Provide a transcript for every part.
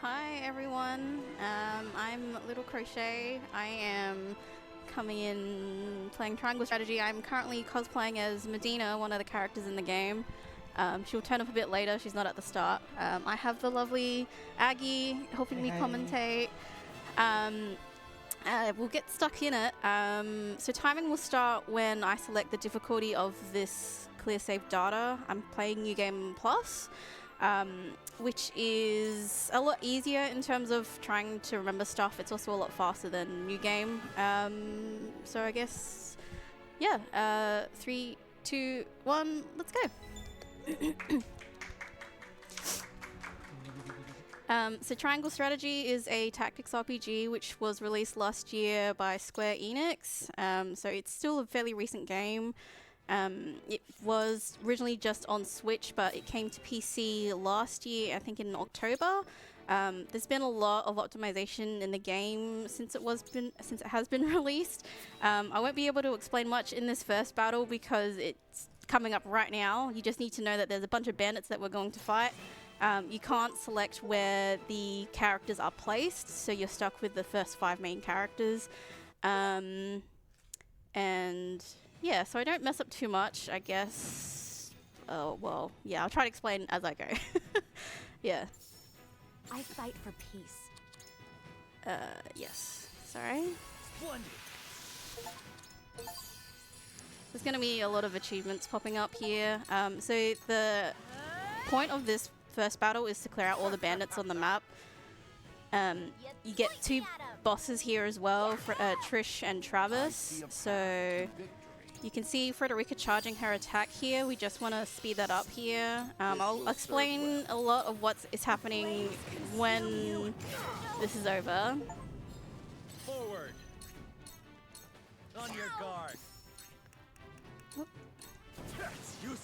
Hi everyone, I'm LittleCrowShae. I am coming in playing Triangle Strategy. I'm currently cosplaying as Medina, one of the characters in the game. She'll turn up a bit later, she's not at the start. I have the lovely Aggie helping me commentate. We'll get stuck in it. So timing will start when I select the difficulty of this clear save data. I'm playing New Game Plus. Which is a lot easier in terms of trying to remember stuff. It's also a lot faster than New Game. So I guess, yeah, 3, 2, 1, let's go. So Triangle Strategy is a tactics RPG which was released last year by Square Enix. So it's still a fairly recent game. It was originally just on Switch, but it came to PC last year, I think in October. There's been a lot of optimization in the game since it has been released. I won't be able to explain much in this first battle because it's coming up right now. You just need to know that there's a bunch of bandits that we're going to fight. You can't select where the characters are placed, so you're stuck with the first 5 main characters. And yeah, so I don't mess up too much, I guess. Oh, well, yeah, I'll try to explain as I go. Yeah. I fight for peace. Yes. Sorry. Splendid. There's going to be a lot of achievements popping up here. So the point of this first battle is to clear out all the bandits on the map. You get 2 bosses here as well, for Trish and Travis. So you can see Frederica charging her attack here. We just want to speed that up here. I'll explain a lot of what is happening when this is over. Forward. On your guard.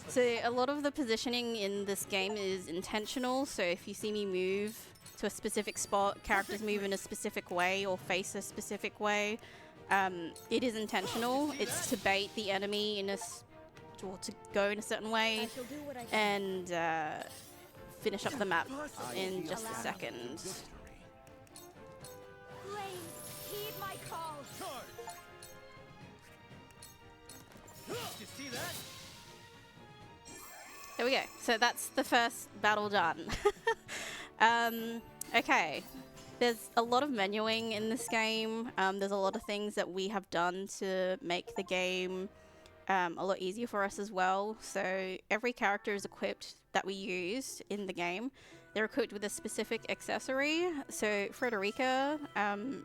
So a lot of the positioning in this game is intentional. So if you see me move to a specific spot, characters move in a specific way or face a specific way. It is intentional. It's to bait the enemy or to go in a certain way and finish up the map in just a second. Heed my call. You see that? There we go. So that's the first battle done. Okay. There's a lot of menuing in this game. There's a lot of things that we have done to make the game a lot easier for us as well. So every character is equipped that we use in the game. They're equipped with a specific accessory. So Frederica,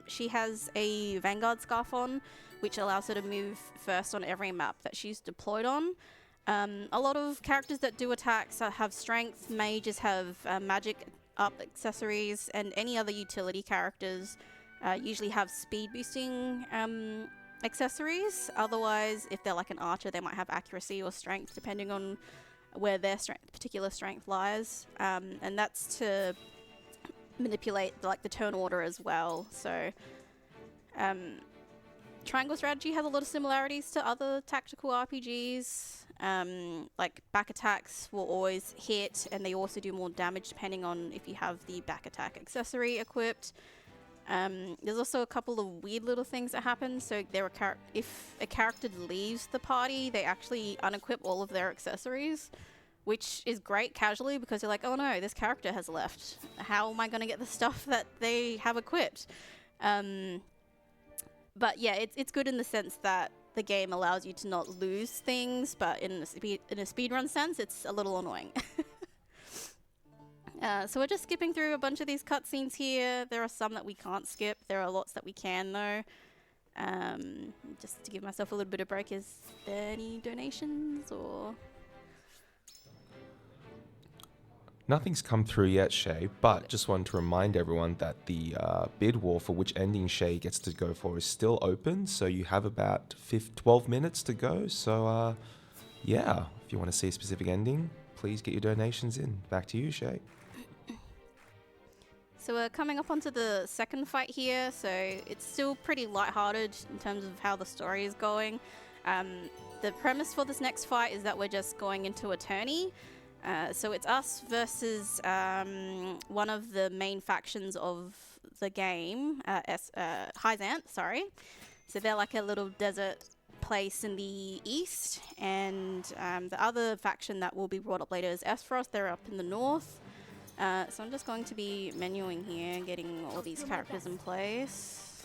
she has a Vanguard scarf on, which allows her to move first on every map that she's deployed on. A lot of characters that do attacks have strength. Mages have magic up accessories, and any other utility characters usually have speed boosting accessories. Otherwise, if they're like an archer, they might have accuracy or strength depending on where their particular strength lies, and that's to manipulate like the turn order as well. So Triangle Strategy has a lot of similarities to other tactical RPGs. Like back attacks will always hit, and they also do more damage depending on if you have the back attack accessory equipped. There's also a couple of weird little things that happen. So if a character leaves the party, they actually unequip all of their accessories, which is great casually because you're like, oh no, this character has left. How am I going to get the stuff that they have equipped? But yeah, it's good in the sense that the game allows you to not lose things, but in a speedrun sense, it's a little annoying. So we're just skipping through a bunch of these cutscenes here. There are some that we can't skip. There are lots that we can, though. Just to give myself a little bit of break, is there any donations or...? Nothing's come through yet, Shay, but just wanted to remind everyone that the bid war for which ending Shay gets to go for is still open, so you have about 12 minutes to go. So, yeah, if you want to see a specific ending, please get your donations in. Back to you, Shay. So we're coming up onto the second fight here, so it's still pretty lighthearted in terms of how the story is going. The premise for this next fight is that we're just going into a tourney. So it's us versus one of the main factions of the game, Hyzant, sorry. So they're like a little desert place in the east, and the other faction that will be brought up later is Aspharos. They're up in the north. So I'm just going to be menuing here, getting all these characters in place.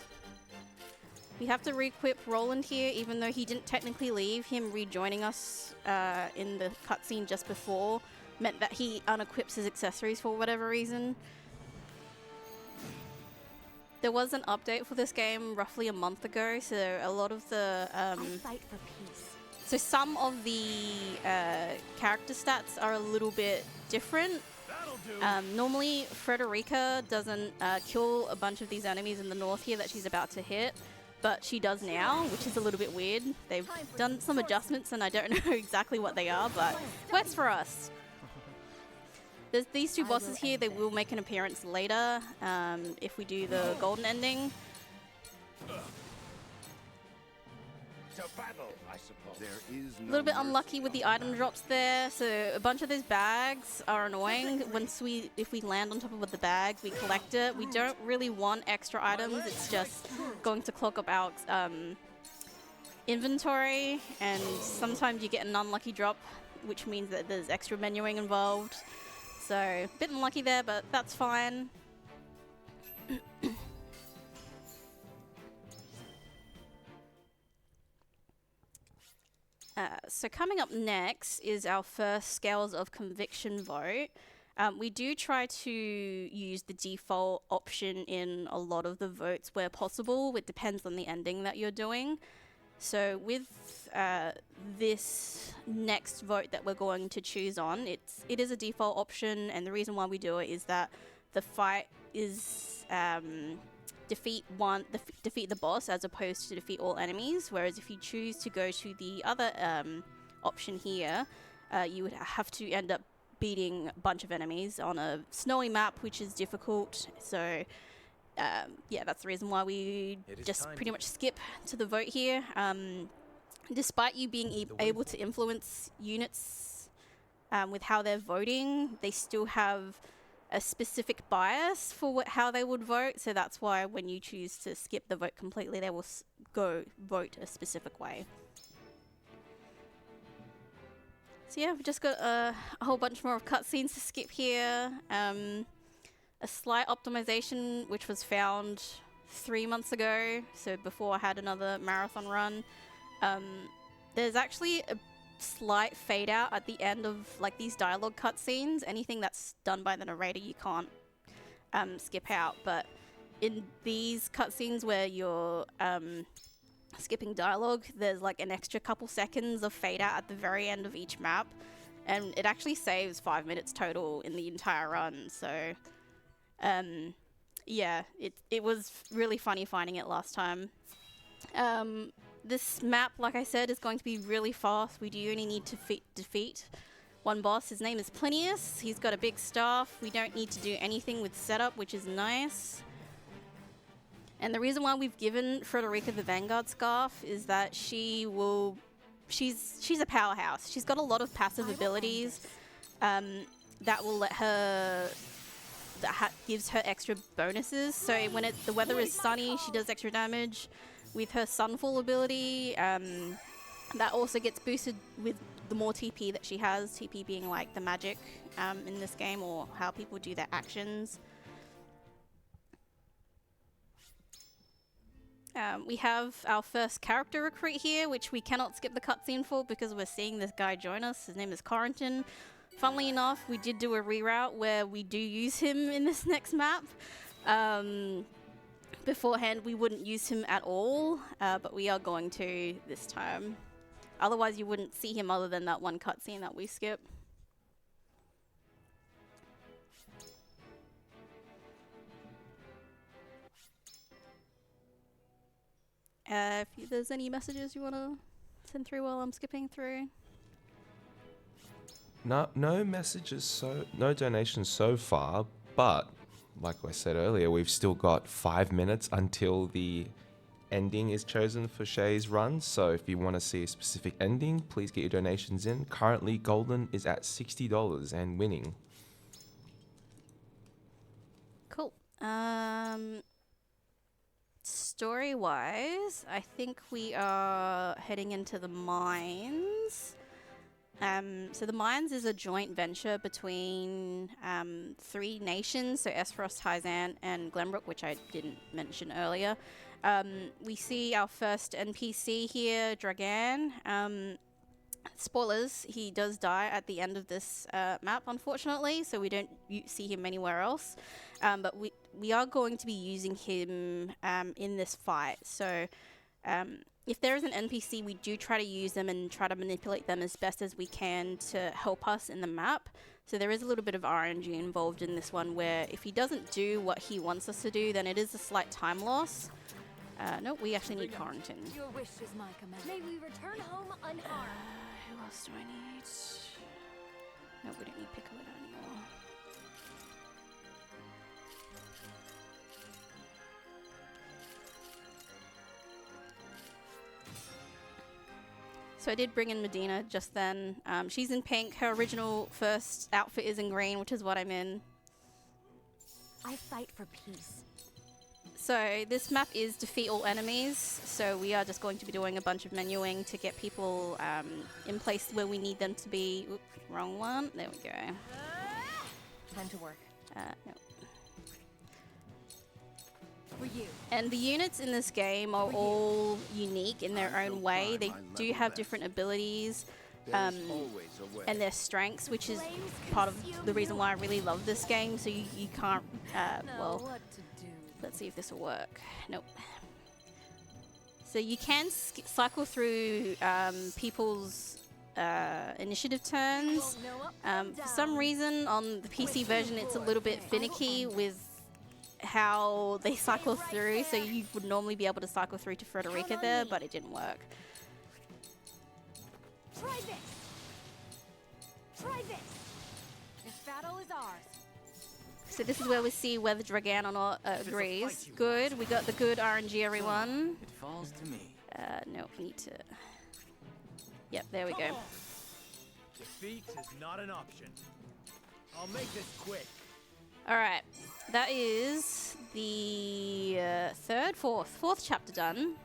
We have to re-equip Roland here, even though he didn't technically leave. Him rejoining us in the cutscene just before meant that he unequips his accessories for whatever reason. There was an update for this game roughly a month ago, so a lot of the I fight for peace. so some of the character stats are a little bit different. That'll do. Normally, Frederica doesn't kill a bunch of these enemies in the north here that she's about to hit, but she does now, which is a little bit weird. They've done some adjustments, and I don't know exactly what they are, but works for us. There's these two bosses here. They will make an appearance later if we do the golden ending. To battle, I suppose. There is A little bit unlucky with the item drops there. So a bunch of those bags are annoying. If we land on top of the bag, we collect it. We don't really want extra items. It's just going to clog up our inventory, and sometimes you get an unlucky drop, which means that there's extra menuing involved. So a bit unlucky there, but that's fine. So coming up next is our first Scales of Conviction vote. We do try to use the default option in a lot of the votes where possible. It depends on the ending that you're doing. So with this next vote that we're going to choose on, it is a default option, and the reason why we do it is that the fight is defeat the boss as opposed to defeat all enemies. Whereas if you choose to go to the other option here, you would have to end up beating a bunch of enemies on a snowy map, which is difficult. So yeah, that's the reason why we just pretty much skip to the vote here. Despite you being able to influence units with how they're voting, they still have a specific bias for how they would vote. So that's why when you choose to skip the vote completely, they will go vote a specific way. So yeah, we've just got a whole bunch more of cutscenes to skip here. A slight optimization which was found 3 months ago, so before I had another marathon run. There's actually a slight fade out at the end of like these dialogue cutscenes. Anything that's done by the narrator you can't skip out, but in these cutscenes where you're skipping dialogue, there's like an extra couple seconds of fade out at the very end of each map, and it actually saves 5 minutes total in the entire run. So yeah, it was really funny finding it last time. This map, like I said, is going to be really fast. We do only need to defeat one boss. His name is Quietus. He's got a big staff. We don't need to do anything with setup, which is nice. And the reason why we've given Frederica the Vanguard Scarf is that she's a powerhouse. She's got a lot of passive abilities that will let her gives her extra bonuses. So when the weather is sunny, she does extra damage. With her Sunfall ability, that also gets boosted with the more TP that she has. TP being like the magic in this game, or how people do their actions. We have our first character recruit here, which we cannot skip the cutscene for because we're seeing this guy join us. His name is Corentin. Funnily enough, we did do a reroute where we do use him in this next map. Beforehand, we wouldn't use him at all, but we are going to this time. Otherwise, you wouldn't see him other than that one cutscene that we skip. If there's any messages you want to send through while I'm skipping through. No messages, no donations so far, but like I said earlier, we've still got 5 minutes until the ending is chosen for Shay's run. So if you want to see a specific ending, please get your donations in. Currently, Golden is at $60 and winning. Cool. Story-wise, I think we are heading into the mines. So the mines is a joint venture between 3 nations, so Esfrost, Hyzant, and Glenbrook, which I didn't mention earlier. We see our first NPC here, Dragan. Spoilers, he does die at the end of this map, unfortunately, so we don't see him anywhere else. But we are going to be using him in this fight. So if there is an NPC, we do try to use them and try to manipulate them as best as we can to help us in the map. So there is a little bit of RNG involved in this one, where if he doesn't do what he wants us to do, then it is a slight time loss. No, we actually need quarantine. Your wish is my command. May we return home unharmed. Who else do I need? No, we don't need Piccolino anymore. So I did bring in Medina just then. She's in pink. Her original first outfit is in green, which is what I'm in. I fight for peace. So this map is defeat all enemies. So we are just going to be doing a bunch of menuing to get people in place where we need them to be. Oops, wrong one. There we go. Time to work. No. For you. And the units in this game are all unique in their own way. They do have different abilities There's always a way. and their strengths, which is part of the reason why I really love this game. So you can't, well, what to do. let's see if this will work. Nope. So you can cycle through people's initiative turns. For some reason on the PC version it's a little bit finicky with how they cycle through, so you would normally be able to cycle through to Frederica there, but it didn't work. Try this. Try this. This battle is ours. So this is where we see whether Dragan or not agrees. Good, we got the good RNG, everyone. It falls to me. No, we need to... Yep, there we go. Defeat is not an option. I'll make this quick. Alright, that is the fourth chapter done.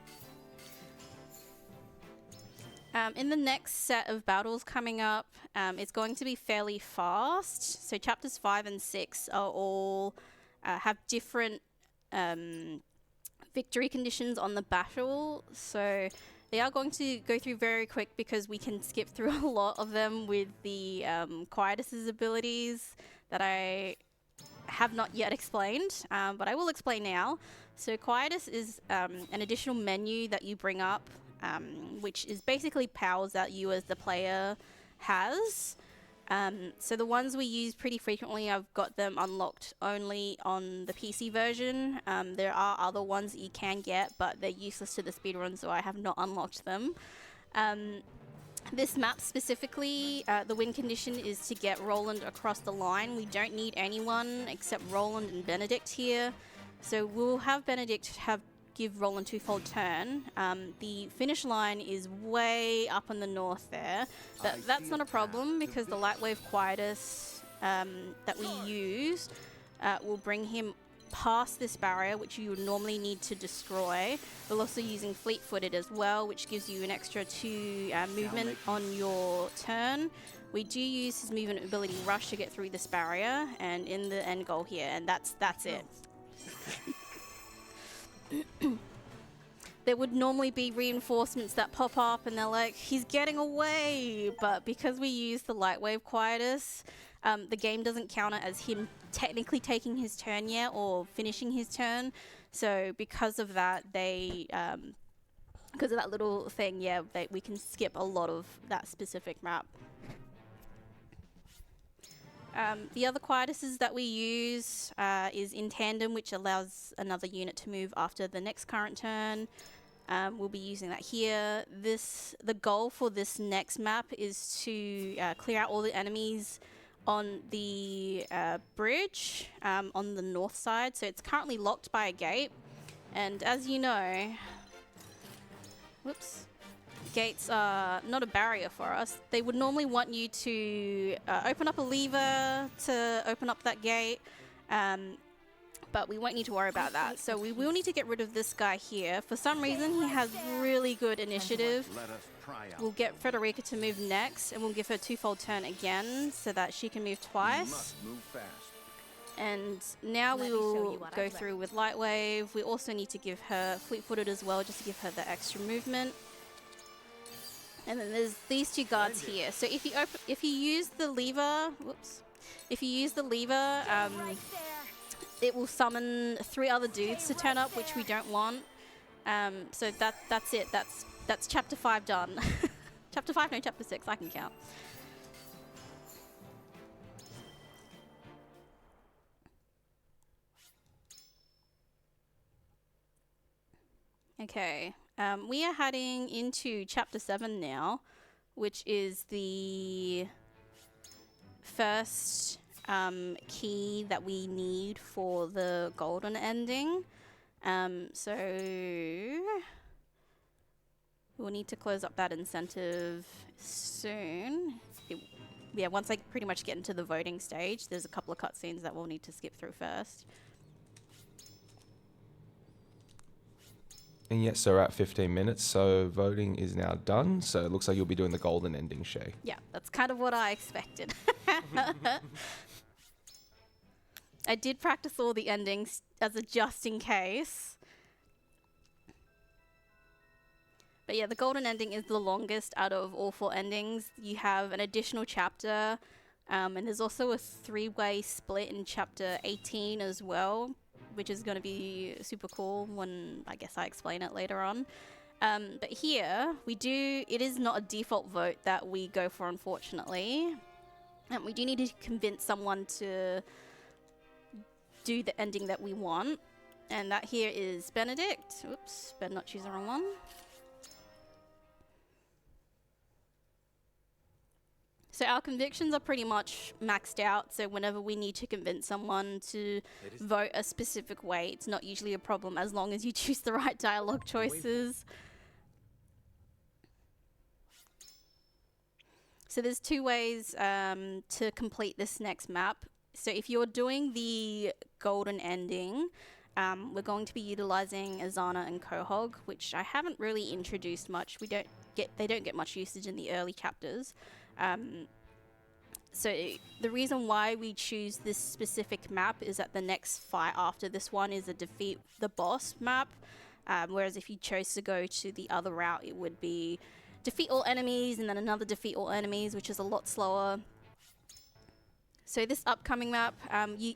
In the next set of battles coming up, it's going to be fairly fast. So chapters 5 and 6 are all have different victory conditions on the battle. So they are going to go through very quick because we can skip through a lot of them with the Quietus's abilities that I have not yet explained, but I will explain now. So Quietus is an additional menu that you bring up, which is basically powers that you as the player has. So the ones we use pretty frequently, I've got them unlocked only on the PC version. There are other ones that you can get, but they're useless to the speedrun, so I have not unlocked them. This map specifically, the win condition is to get Roland across the line. We don't need anyone except Roland and Benedict here. So we'll have Benedict give Roland two-fold turn. The finish line is way up in the north there, but that's not a problem because the Lightwave Quietus that we use will bring him past this barrier, which you would normally need to destroy. We're also using fleet-footed as well, which gives you an extra 2 movement on your turn. We do use his movement ability Rush to get through this barrier and in the end goal here, and that's it. There would normally be reinforcements that pop up and they're like, he's getting away, but because we use the Lightwave Quietus, the game doesn't count it as him technically taking his turn yet or finishing his turn. So because of that, because of that little thing, we can skip a lot of that specific map. The other Quietuses that we use is in tandem, which allows another unit to move after the next current turn. We'll be using that here. The goal for this next map is to clear out all the enemies on the bridge on the north side. So it's currently locked by a gate. And as you know, whoops, gates are not a barrier for us. They would normally want you to open up a lever to open up that gate, but we won't need to worry about that. So we will need to get rid of this guy here. For some reason, he has really good initiative. Let us try out. We'll get Frederica to move next, and we'll give her twofold turn again so that she can move We twice. must move fast. And now Let we me show you will what go I've through with Lightwave. We also need to give her Fleet-footed as well, just to give her the extra movement. And then there's these two guards here. So if you use the lever, whoops, if you use the lever, Right there. it will summon 3 other dudes to turn up, which we don't want. So that's it. That's chapter 5 done. Chapter 5, no, chapter 6. I can count. Okay, we are heading into chapter 7 now, which is the first key that we need for the golden ending. So we'll need to close up that incentive soon. Yeah, once I pretty much get into the voting stage, there's a couple of cutscenes that we'll need to skip through first. And yes, so we're at 15 minutes, so voting is now done. So it looks like you'll be doing the golden ending, Shay. Yeah, that's kind of what I expected. I did practice all the endings as a just in case. But yeah, the golden ending is the longest out of all 4 endings. You have an additional chapter, and there's also a 3-way split in chapter 18 as well, which is going to be super cool when I guess I explain it later on. But here, it is not a default vote that we go for, unfortunately. And we do need to convince someone to do the ending that we want. And that here is Benedict. Oops, better not choose the wrong one. So our convictions are pretty much maxed out, so whenever we need to convince someone to vote a specific way, it's not usually a problem as long as you choose the right dialogue choices. So there's 2 ways to complete this next map. So if you're doing the golden ending, we're going to be utilizing Azana and Quahog, which I haven't really introduced much. They don't get much usage in the early chapters. So the reason why we choose this specific map is that the next fight after this one is a defeat the boss map, whereas if you chose to go to the other route, it would be defeat all enemies and then another defeat all enemies, which is a lot slower. So this upcoming map,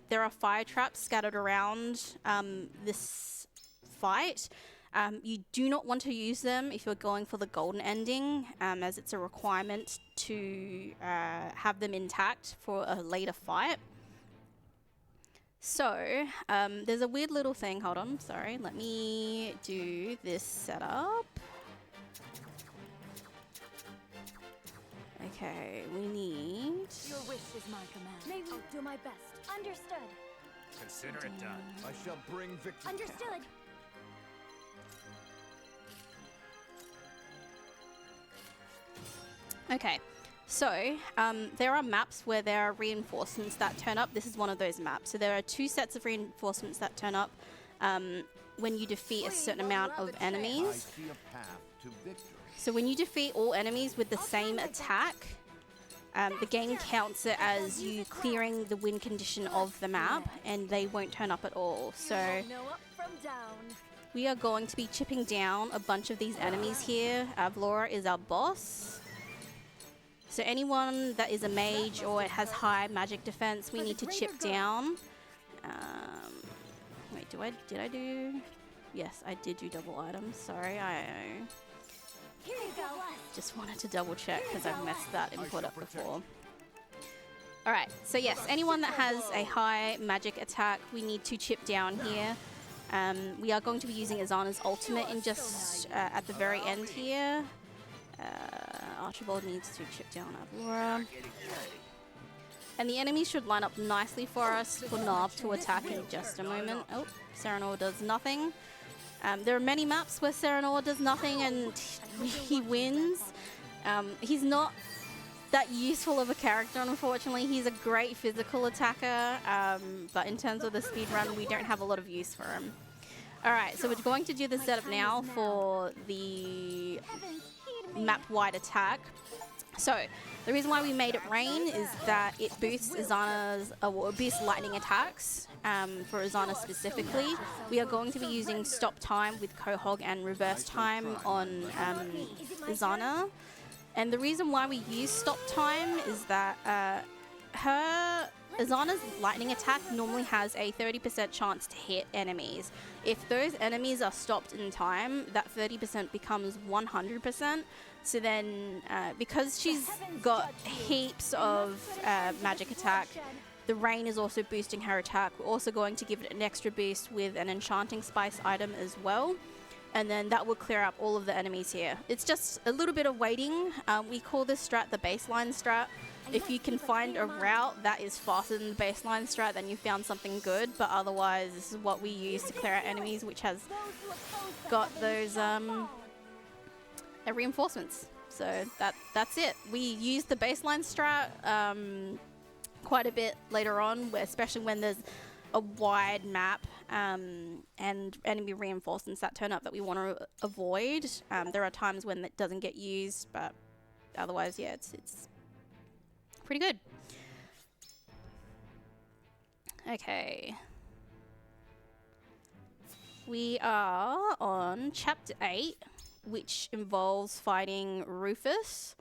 there are fire traps scattered around this fight. You do not want to use them if you're going for the golden ending, as it's a requirement to have them intact for a later fight. So, there's a weird little thing. Hold on, sorry. Let me do this setup. Okay, we need... Your wish is my command. Maybe I'll do my best. Understood. Consider it done. I shall bring victory. Understood. Okay, so there are maps where there are reinforcements that turn up. This is one of those maps. So there are 2 sets of reinforcements that turn up when you defeat a certain amount of I enemies. see a path to victory. So when you defeat all enemies with the same attack, the game counts it as you clearing the win condition of the map, and they won't turn up at all. So No up from down. we are going to be chipping down a bunch of these enemies here. Avlora is our boss. So anyone that is a mage or has high magic defense, we need to chip down. Wait, did I do? Yes, I did do double items. Sorry, I Here you go. just wanted to double check because I've messed that input up before. Alright, so yes, anyone that has a high magic attack, we need to chip down here. We are going to be using Azana's ultimate in just at the very end here. Archibald needs to chip down Avlora. And the enemies should line up nicely for us for Nav to attack in just a moment. Oh, Serenor does nothing. There are many maps where Serenor does nothing and he wins. He's not that useful of a character, unfortunately. He's a great physical attacker, but in terms of the speedrun, we don't have a lot of use for him. Alright, so we're going to do the setup now for the map-wide attack. So, the reason why we made it rain is that it boosts Izana's, well, it boosts lightning attacks for Izana specifically. We are going to be using stop time with Quahog and reverse time on Izana. And the reason why we use stop time is that Izana's lightning attack normally has a 30% chance to hit enemies. If those enemies are stopped in time, that 30% becomes 100%. So then, because she's got heaps of magic attack, the rain is also boosting her attack. We're also going to give it an extra boost with an enchanting spice item as well. And then that will clear up all of the enemies here. It's just a little bit of waiting. We call this strat the baseline strat. If you can find a route that is faster than the baseline strat, then you found something good. But otherwise, this is what we use to clear out enemies, which has got those reinforcements. So that's it. We use the baseline strat quite a bit later on, especially when there's a wide map and enemy reinforcements that turn up that we want to avoid. There are times when it doesn't get used, but otherwise, yeah, it's pretty good. Okay. We are on Chapter 8, which involves fighting Rufus.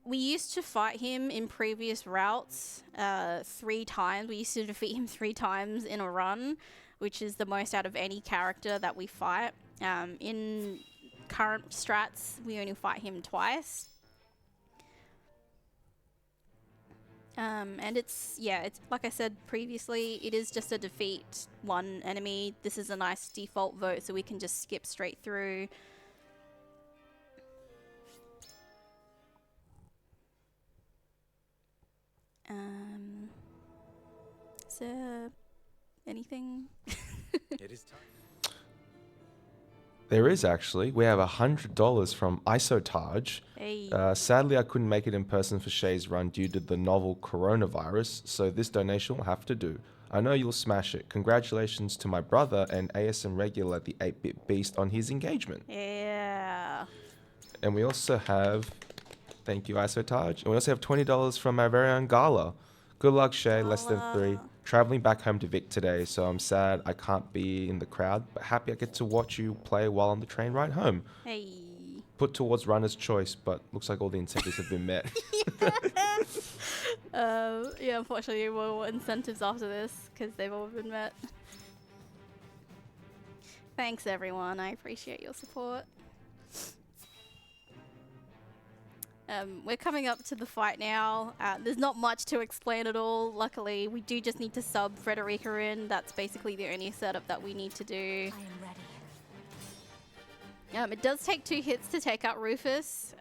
We used to fight him in previous routes 3 times. We used to defeat him 3 times in a run, which is the most out of any character that we fight. In current strats, we only fight him twice. And it's like I said previously, it is just a defeat 1 enemy. This is a nice default vote, so we can just skip straight through. Is there anything? It is time. There is actually. We have $100 from Isotage. Hey. Sadly, I couldn't make it in person for Shay's run due to the novel coronavirus, so this donation will have to do. I know you'll smash it. Congratulations to my brother and ASM regular, the 8-bit beast, on his engagement. Yeah. And we also have, thank you Isotage, and we also have $20 from our very own Gala. Good luck, Shay, less than 3. Traveling back home to Vic today, so I'm sad I can't be in the crowd, but happy I get to watch you play while on the train ride home. Hey. Put towards runner's choice, but looks like all the incentives have been met. Yeah, unfortunately, more incentives after this because they've all been met. Thanks, everyone. I appreciate your support. We're coming up to the fight now. There's not much to explain at all. Luckily, we do just need to sub Frederica in. That's basically the only setup that we need to do. I am ready. It does take 2 hits to take out Rufus,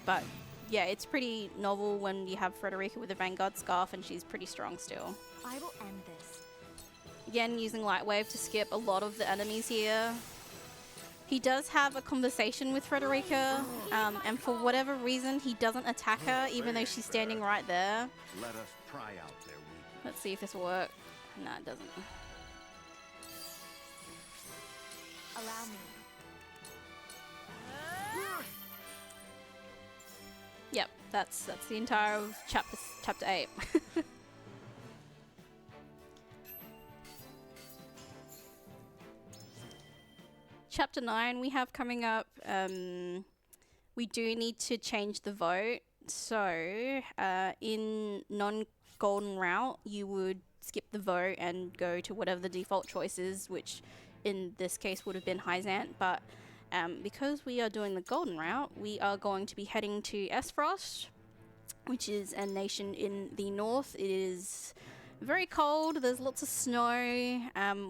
but yeah, it's pretty novel when you have Frederica with a Vanguard Scarf and she's pretty strong still. I will end this. Again, using Light Wave to skip a lot of the enemies here. He does have a conversation with Frederica, and for whatever reason, he doesn't attack her, even though she's standing right there. Let us try out their weakness. Let's see if this will work. No, it doesn't. Allow me. Yep, that's the entire of chapter 8. Chapter 9 we have coming up. We do need to change the vote. So in non-golden route, you would skip the vote and go to whatever the default choice is, which in this case would have been Hyzant. But because we are doing the golden route, we are going to be heading to Esfrost, which is a nation in the north. It is very cold. There's lots of snow.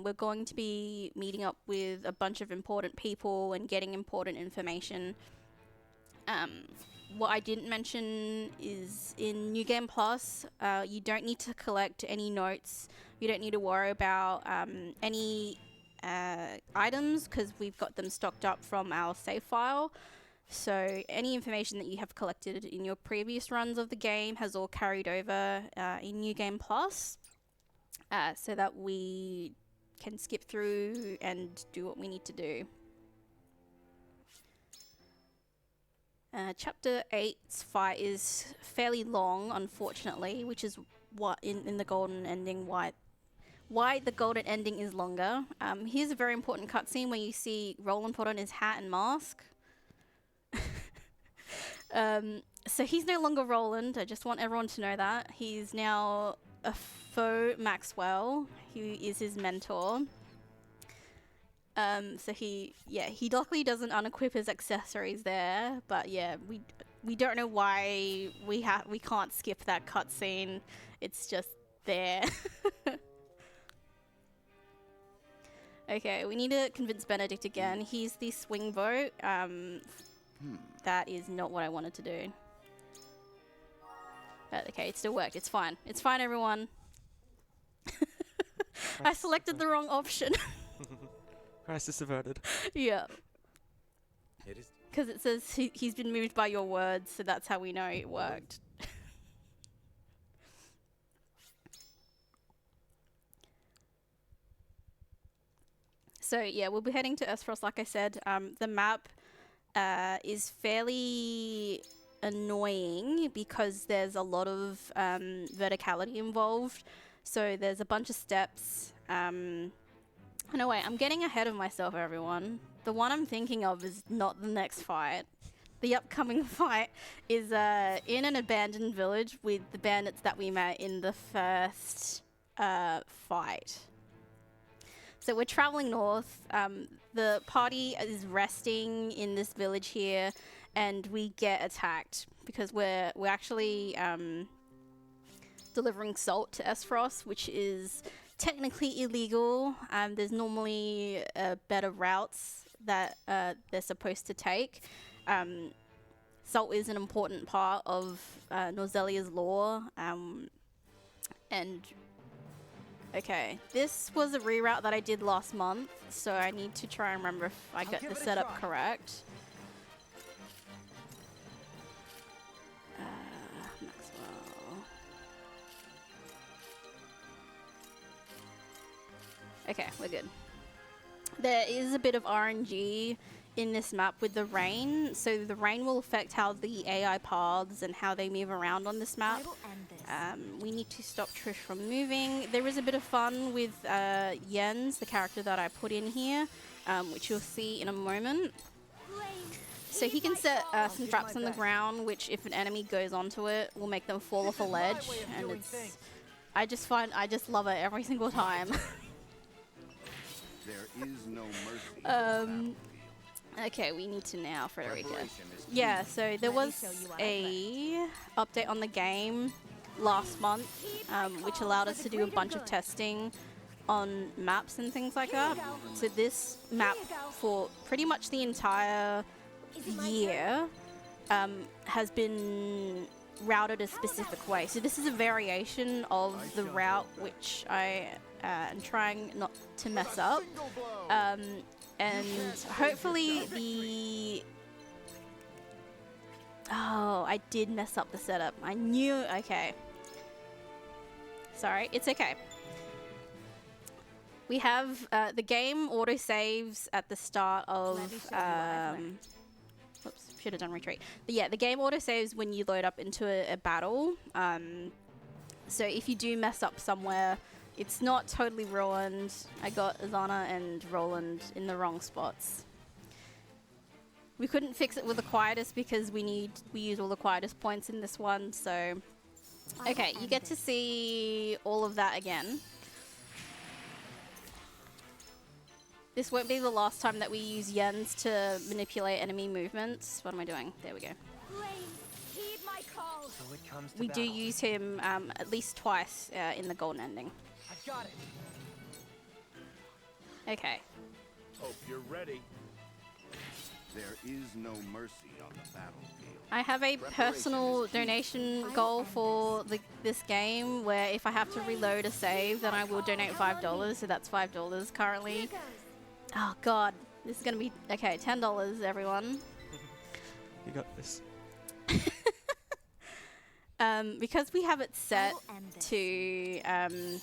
We're going to be meeting up with a bunch of important people and getting important information. What I didn't mention is in New Game Plus, you don't need to collect any notes. You don't need to worry about any items because we've got them stocked up from our save file. So any information that you have collected in your previous runs of the game has all carried over in New Game Plus, so that we can skip through and do what we need to do. Chapter 8's fight is fairly long, unfortunately, which is what in the golden ending why the golden ending is longer. Here's a very important cutscene where you see Roland put on his hat and mask. So he's no longer Roland. I just want everyone to know that. He's now a faux Maxwell, who is his mentor. So he luckily doesn't unequip his accessories there, but yeah, we don't know why we can't skip that cutscene. It's just there. Okay, we need to convince Benedict again. He's the swing vote. That is not what I wanted to do. But okay, it still worked. It's fine. It's fine, everyone. I selected the wrong option. Crisis averted. Yeah. It is. Because it says he's been moved by your words, so that's how we know it worked. So yeah, we'll be heading to Espros, like I said. The map is fairly annoying because there's a lot of verticality involved. So there's a bunch of steps. No, wait, I'm getting ahead of myself, everyone. The one I'm thinking of is not the next fight. The upcoming fight is in an abandoned village with the bandits that we met in the first fight. So we're traveling north. The party is resting in this village here, and we get attacked because we're actually delivering salt to Espros, which is technically illegal. There's normally better routes that they're supposed to take. Salt is an important part of Norzelia's law, and okay, this was a reroute that I did last month, so I need to try and remember if I got the setup correct. Maxwell. Okay, we're good. There is a bit of RNG in this map with the rain, so the rain will affect how the AI paths and how they move around on this map. We need to stop Trish from moving. There is a bit of fun with Jens, the character that I put in here, which you'll see in a moment. So he can set some traps on the ground, which if an enemy goes onto it, will make them fall off a ledge, and it's... I just love it every single time. There is no mercy. Okay, we need to now, Frederica. Yeah, so there was a update on the game last month, which allowed us to do a bunch of testing on maps and things like that. So this map for pretty much the entire year has been routed a specific way. So this is a variation of the route which I am trying not to mess up. And hopefully the... Oh, I did mess up the setup. I knew... Okay. Sorry, it's okay. We have the game autosaves at the start of... Whoops, should have done retreat. But yeah, the game autosaves when you load up into a battle. So if you do mess up somewhere, it's not totally ruined. I got Azana and Roland in the wrong spots. We couldn't fix it with the Quietus because we use all the Quietus points in this one, so... Okay, you get to see all of that again. This won't be the last time that we use Jens to manipulate enemy movements. What am I doing? There we go. Heed my call. So it comes to We do battle. use him at least twice in the golden ending. I've got it. Okay. Hope you're ready. There is no mercy on the battlefield. I have a personal donation goal for this game where if I have to reload a save, then I will donate $5. So that's $5 currently. Oh god, this is gonna be okay. $10, everyone. You got this. Because we have it set I'll end this. to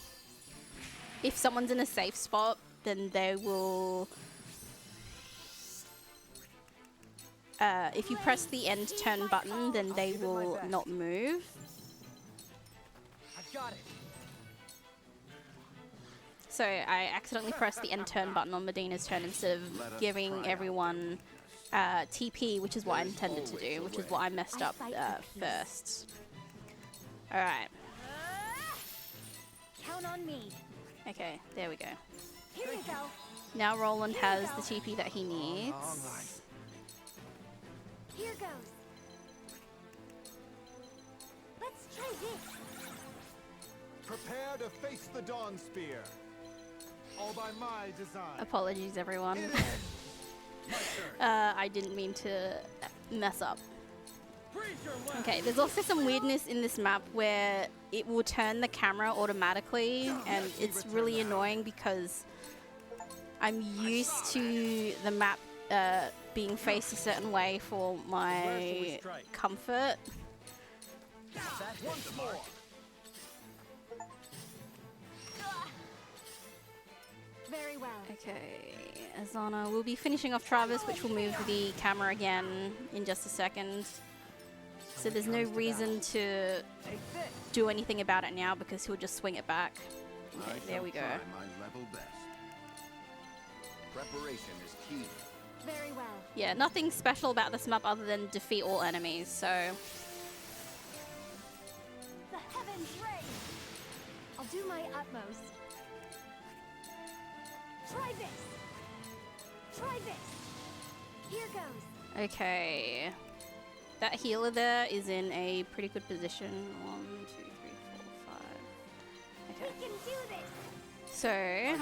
if someone's in a safe spot, then they will. If you press the end turn button, then they will not move. I've got it. So I accidentally pressed the end turn button on Medina's turn instead of giving everyone TP, which is what I intended to do, which is what I messed up first. Alright, Count on me. okay, there we go. Here you go. Now Roland has the TP that he needs. Here goes. Let's try this. Prepare to face the Dawn Spear. All by my design. Apologies, everyone. It ends. My turn. I didn't mean to mess up. Freeze your left. Okay, there's also some weirdness in this map where it will turn the camera automatically, and it's really annoying because I'm used to the map being faced a certain way for Where shall we my strike? comfort. That hits the mark. Very well. Okay, Azana will be finishing off Travis, which will move the camera again in just a second. So there's no reason to do anything about it now because he'll just swing it back. Okay, there we go. Try my level best. Preparation is key. Very well. Yeah, nothing special about this map other than defeat all enemies, so... The heavens ray. I'll do my utmost. Try this. Try this. Here goes. Okay. That healer there is in a pretty good position. 1, 2, 3, 4, 5. Okay. We can do this. So,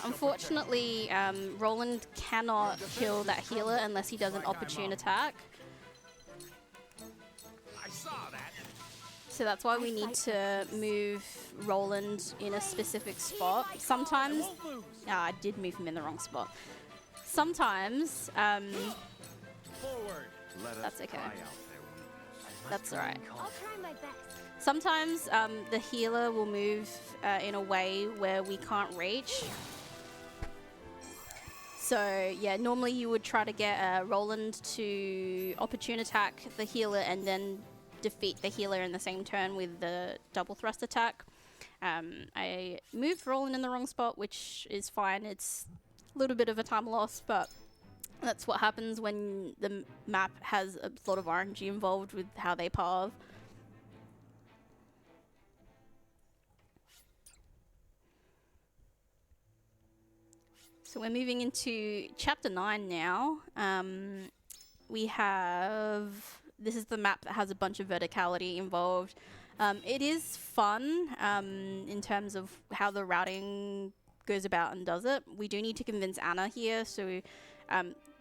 unfortunately, Roland cannot kill that healer unless he does an opportune attack. I saw that. So that's why we need to move Roland in a specific spot. Sometimes... Won't lose. I did move him in the wrong spot. Sometimes, Forward. Let us That's okay. try out their weakness. that's alright. I'll try my best. Sometimes the healer will move in a way where we can't reach. So yeah, normally you would try to get Roland to opportune attack the healer and then defeat the healer in the same turn with the double thrust attack. I moved Roland in the wrong spot, which is fine. It's a little bit of a time loss, but that's what happens when the map has a lot of RNG involved with how they path. So we're moving into chapter 9 now. We have, this is the map that has a bunch of verticality involved. It is fun in terms of how the routing goes about and does it. We do need to convince Anna here. So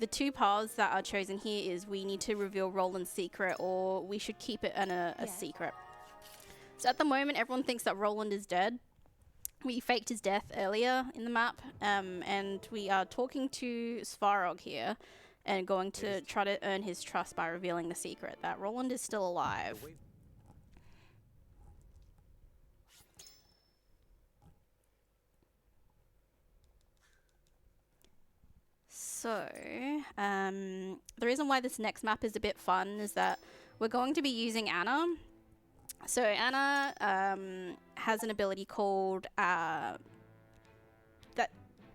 the two paths that are chosen here is we need to reveal Roland's secret or we should keep it a secret. So at the moment, everyone thinks that Roland is dead. We faked his death earlier in the map, and we are talking to Svarog here and going to try to earn his trust by revealing the secret that Roland is still alive. So, the reason why this next map is a bit fun is that we're going to be using Anna. So Anna has an ability called that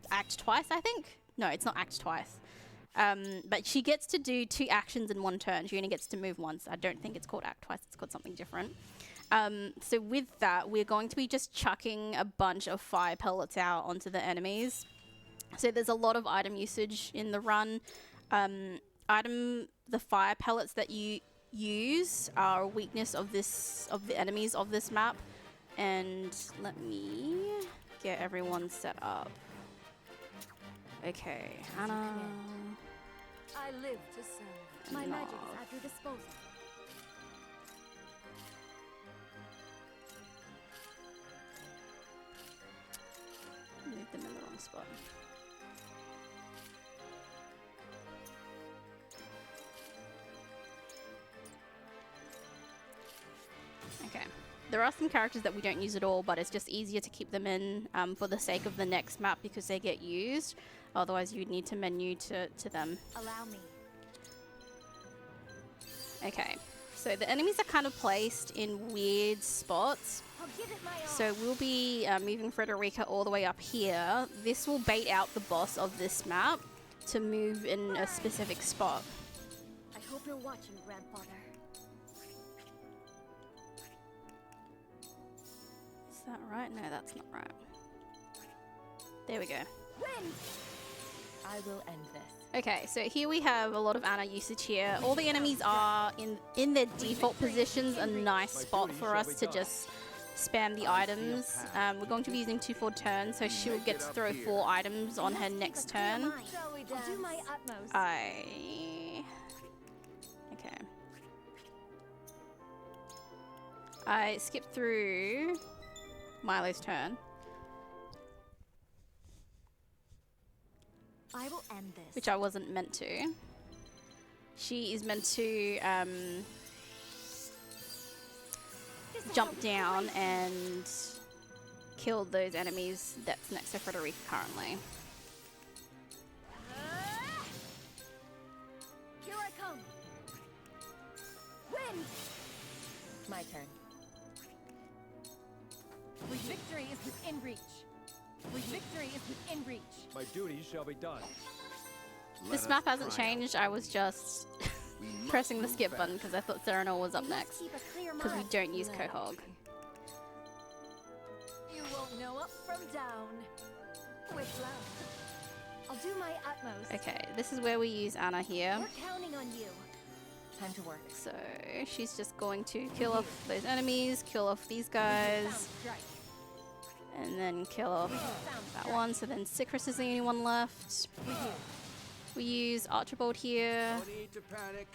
Act Twice, I think? No, it's not Act Twice. But she gets to do 2 actions in one turn. She only gets to move once. I don't think it's called Act Twice. It's called something different. So with that, we're going to be just chucking a bunch of fire pellets out onto the enemies. So there's a lot of item usage in the run. The fire pellets that you use are a weakness of the enemies of this map. And let me get everyone set up. Okay, Anna. I live to serve. My magic is at your disposal. Move them in the wrong spot. Okay. There are some characters that we don't use at all, but it's just easier to keep them in for the sake of the next map because they get used. Otherwise, you'd need to menu to them. Allow me. Okay. So the enemies are kind of placed in weird spots. I'll give it my all. So we'll be moving Frederica all the way up here. This will bait out the boss of this map to move in a specific spot. I hope you're watching, Grandfather. Is that right? No, that's not right. There we go. Win! I will end this. Okay, so here we have a lot of Ana usage here. All the enemies are in their default positions, a nice spot for us to just spam the items. We're going to be using 2 for turn, so she'll get to throw 4 items on her next turn. I'll do my utmost. Okay. I skipped through Milo's turn. I will end this. Which I wasn't meant to. She is meant to jump down and kill those enemies that's next to Frederica currently. Here I come. Win! My turn. Victory is within reach. Victory is within reach. My duties shall be done. This map hasn't changed. I was just pressing the skip button because I thought Serenol was up We must next. keep a clear Because we mind. don't use Quahog. You won't know up from down. With love. I'll do my utmost. Okay, this is where we use Ana here. We're counting on you. Time to work. So she's just going to kill off those enemies, kill off these guys, and then kill off that one. So then Citrus is the only one left. We use Archibald here, No need to panic.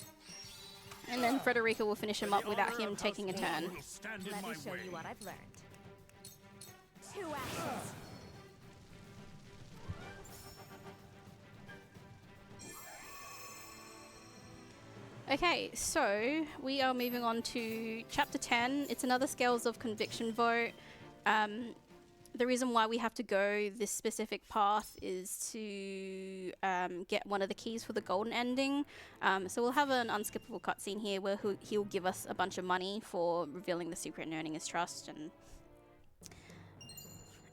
and then Frederica will finish him up without him taking a turn. Will stand in Let my me show way. you what I've learned. 2 actions. Okay, so we are moving on to Chapter 10. It's another Scales of Conviction vote. The reason why we have to go this specific path is to get one of the keys for the golden ending. So we'll have an unskippable cutscene here where he'll give us a bunch of money for revealing the secret and earning his trust.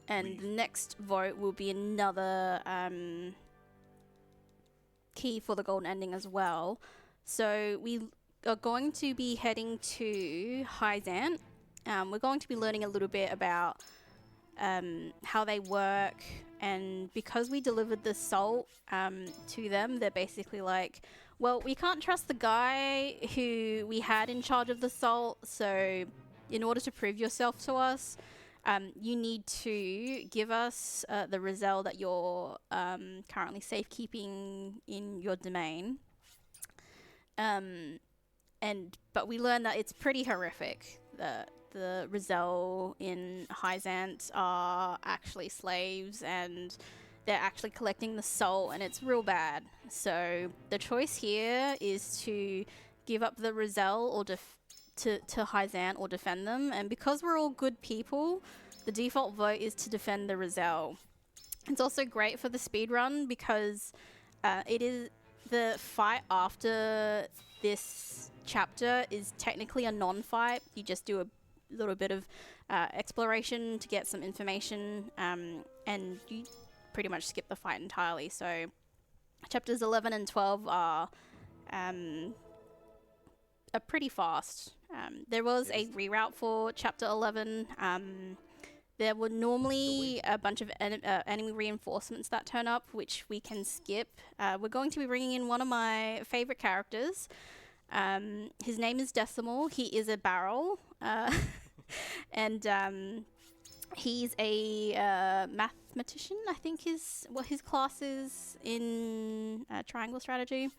And the next vote will be another key for the golden ending as well. So we are going to be heading to Hyzant. We're going to be learning a little bit about how they work, and because we delivered the salt to them, they're basically like, well, we can't trust the guy who we had in charge of the salt, so in order to prove yourself to us, you need to give us the Roselle that you're currently safekeeping in your domain. But we learned that it's pretty horrific. The Roselle in Hyzant are actually slaves, and they're actually collecting the salt, and it's real bad. So the choice here is to give up the Roselle or to Hyzant or defend them. And because we're all good people, the default vote is to defend the Roselle. It's also great for the speedrun because it is the fight after this chapter is technically a non-fight. You just do a little bit of exploration to get some information, and you pretty much skip the fight entirely. So chapters 11 and 12 are pretty fast. There was a reroute for chapter 11. There were normally a bunch of enemy reinforcements that turn up, which we can skip. We're going to be bringing in one of my favorite characters. His name is Decimal. He is a barrel, and he's a mathematician, I think is what his class is in Triangle Strategy.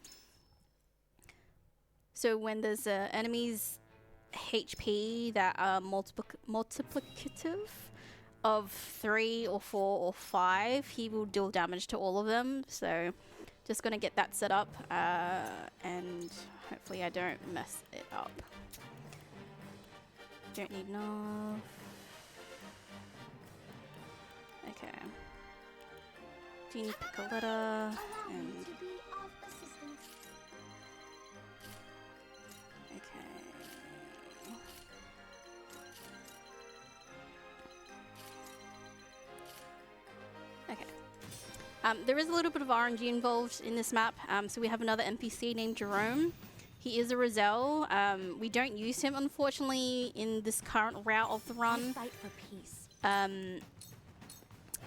So when there's enemies HP that are multiplicative of 3 or 4 or 5, he will deal damage to all of them. So just gonna get that set up, and hopefully I don't mess it up. Don't need enough. Okay. Do you need Picoletta? Allow me And to be of assistance. okay. Okay. There is a little bit of RNG involved in this map. So we have another NPC named Jerome. He is a Roselle. We don't use him, unfortunately, in this current route of the run. Fight for peace.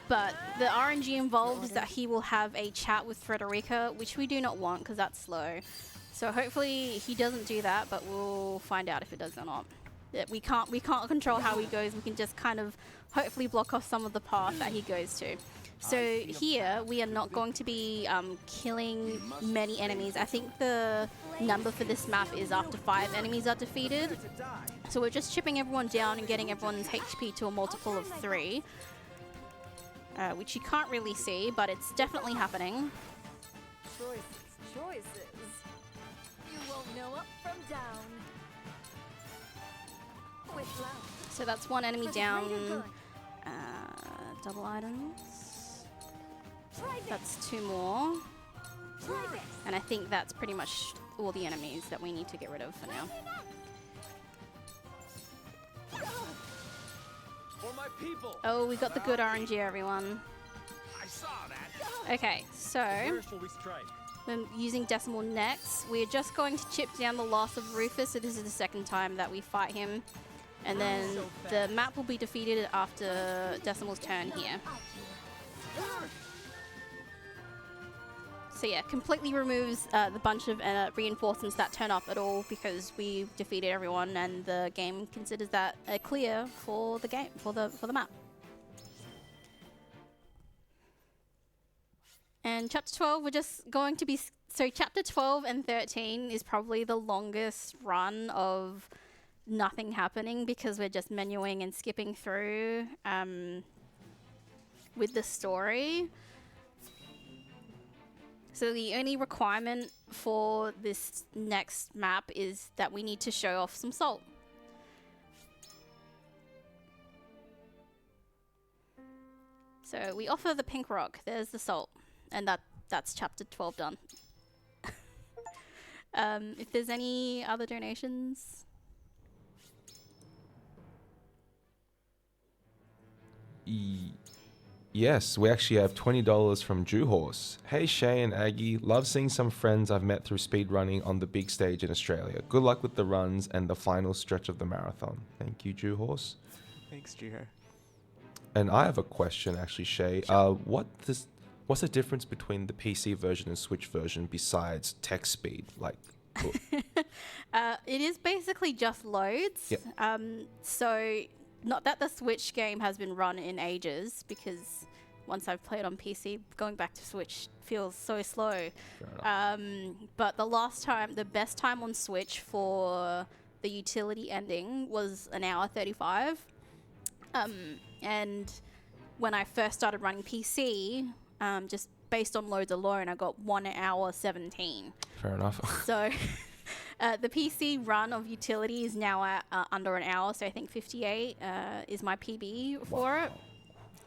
But the RNG involved is that he will have a chat with Frederica, which we do not want because that's slow. So hopefully he doesn't do that, but we'll find out if it does or not. We can't control how he goes. We can just kind of hopefully block off some of the path that he goes to. So here we are not going to be killing many enemies. I think the number for this map is after 5 enemies are defeated. So we're just chipping everyone down and getting everyone's HP to a multiple of 3. Which you can't really see, but it's definitely happening. Choices. You won't know up from down. With love. So that's one enemy For the greater down. good. Double items. Try this. That's 2 more. Try this. And I think that's pretty much all the enemies that we need to get rid of for now. For my people. Oh, we got the good RNG, everyone. I saw that. Okay, so Where shall we strike? we're using Decimal next. We're just going to chip down the loss of Rufus, so this is the second time that we fight him. And then the map will be defeated after Decimal's turn here. So yeah, completely removes the bunch of reinforcements that turn up at all because we defeated everyone, and the game considers that a clear for the game for the map. And chapter 12, we're just going to be so chapter 12 and 13 is probably the longest run of nothing happening because we're just menuing and skipping through with the story. So the only requirement for this next map is that we need to show off some salt. So we offer the pink rock. There's the salt. And that's chapter 12 done. If there's any other donations... Yes, we actually have $20 from Jewhorse. Hey Shay and Aggie, love seeing some friends I've met through speedrunning on the big stage in Australia. Good luck with the runs and the final stretch of the marathon. Thank you, Jewhorse. Thanks, Jihar. And I have a question actually, Shay. What's the difference between the PC version and Switch version besides text speed? Like, it is basically just loads. Yep. So not that the Switch game has been run in ages, because once I've played on PC, going back to Switch feels so slow. But the best time on Switch for the utility ending was 1 hour 35. And when I first started running PC, just based on loads alone, I got 1 hour 17. Fair enough. So the PC run of utility is now at under 1 hour, so I think 58 is my PB for it.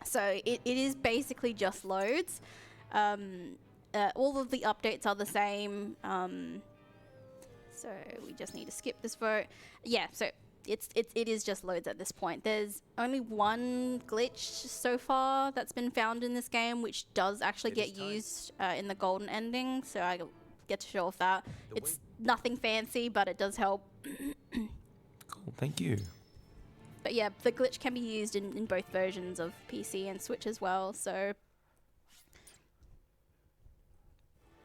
So it is basically just loads. All of the updates are the same. So we just need to skip this vote. Yeah, so it is just loads at this point. There's only one glitch so far that's been found in this game, which does actually get used in the golden ending, so I get to show off that. It's nothing fancy, but it does help. Cool, thank you. But yeah, the glitch can be used in both versions of PC and Switch as well, so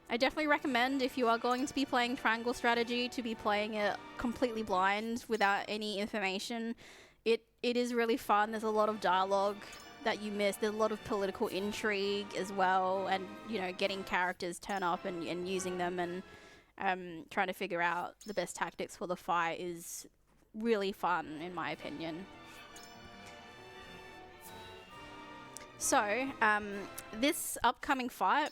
I definitely recommend, if you are going to be playing Triangle Strategy, to be playing it completely blind without any information. It is really fun. There's a lot of dialogue that you miss. There's a lot of political intrigue as well, and you know, getting characters turn up and using them and trying to figure out the best tactics for the fight is really fun, in my opinion. So this upcoming fight,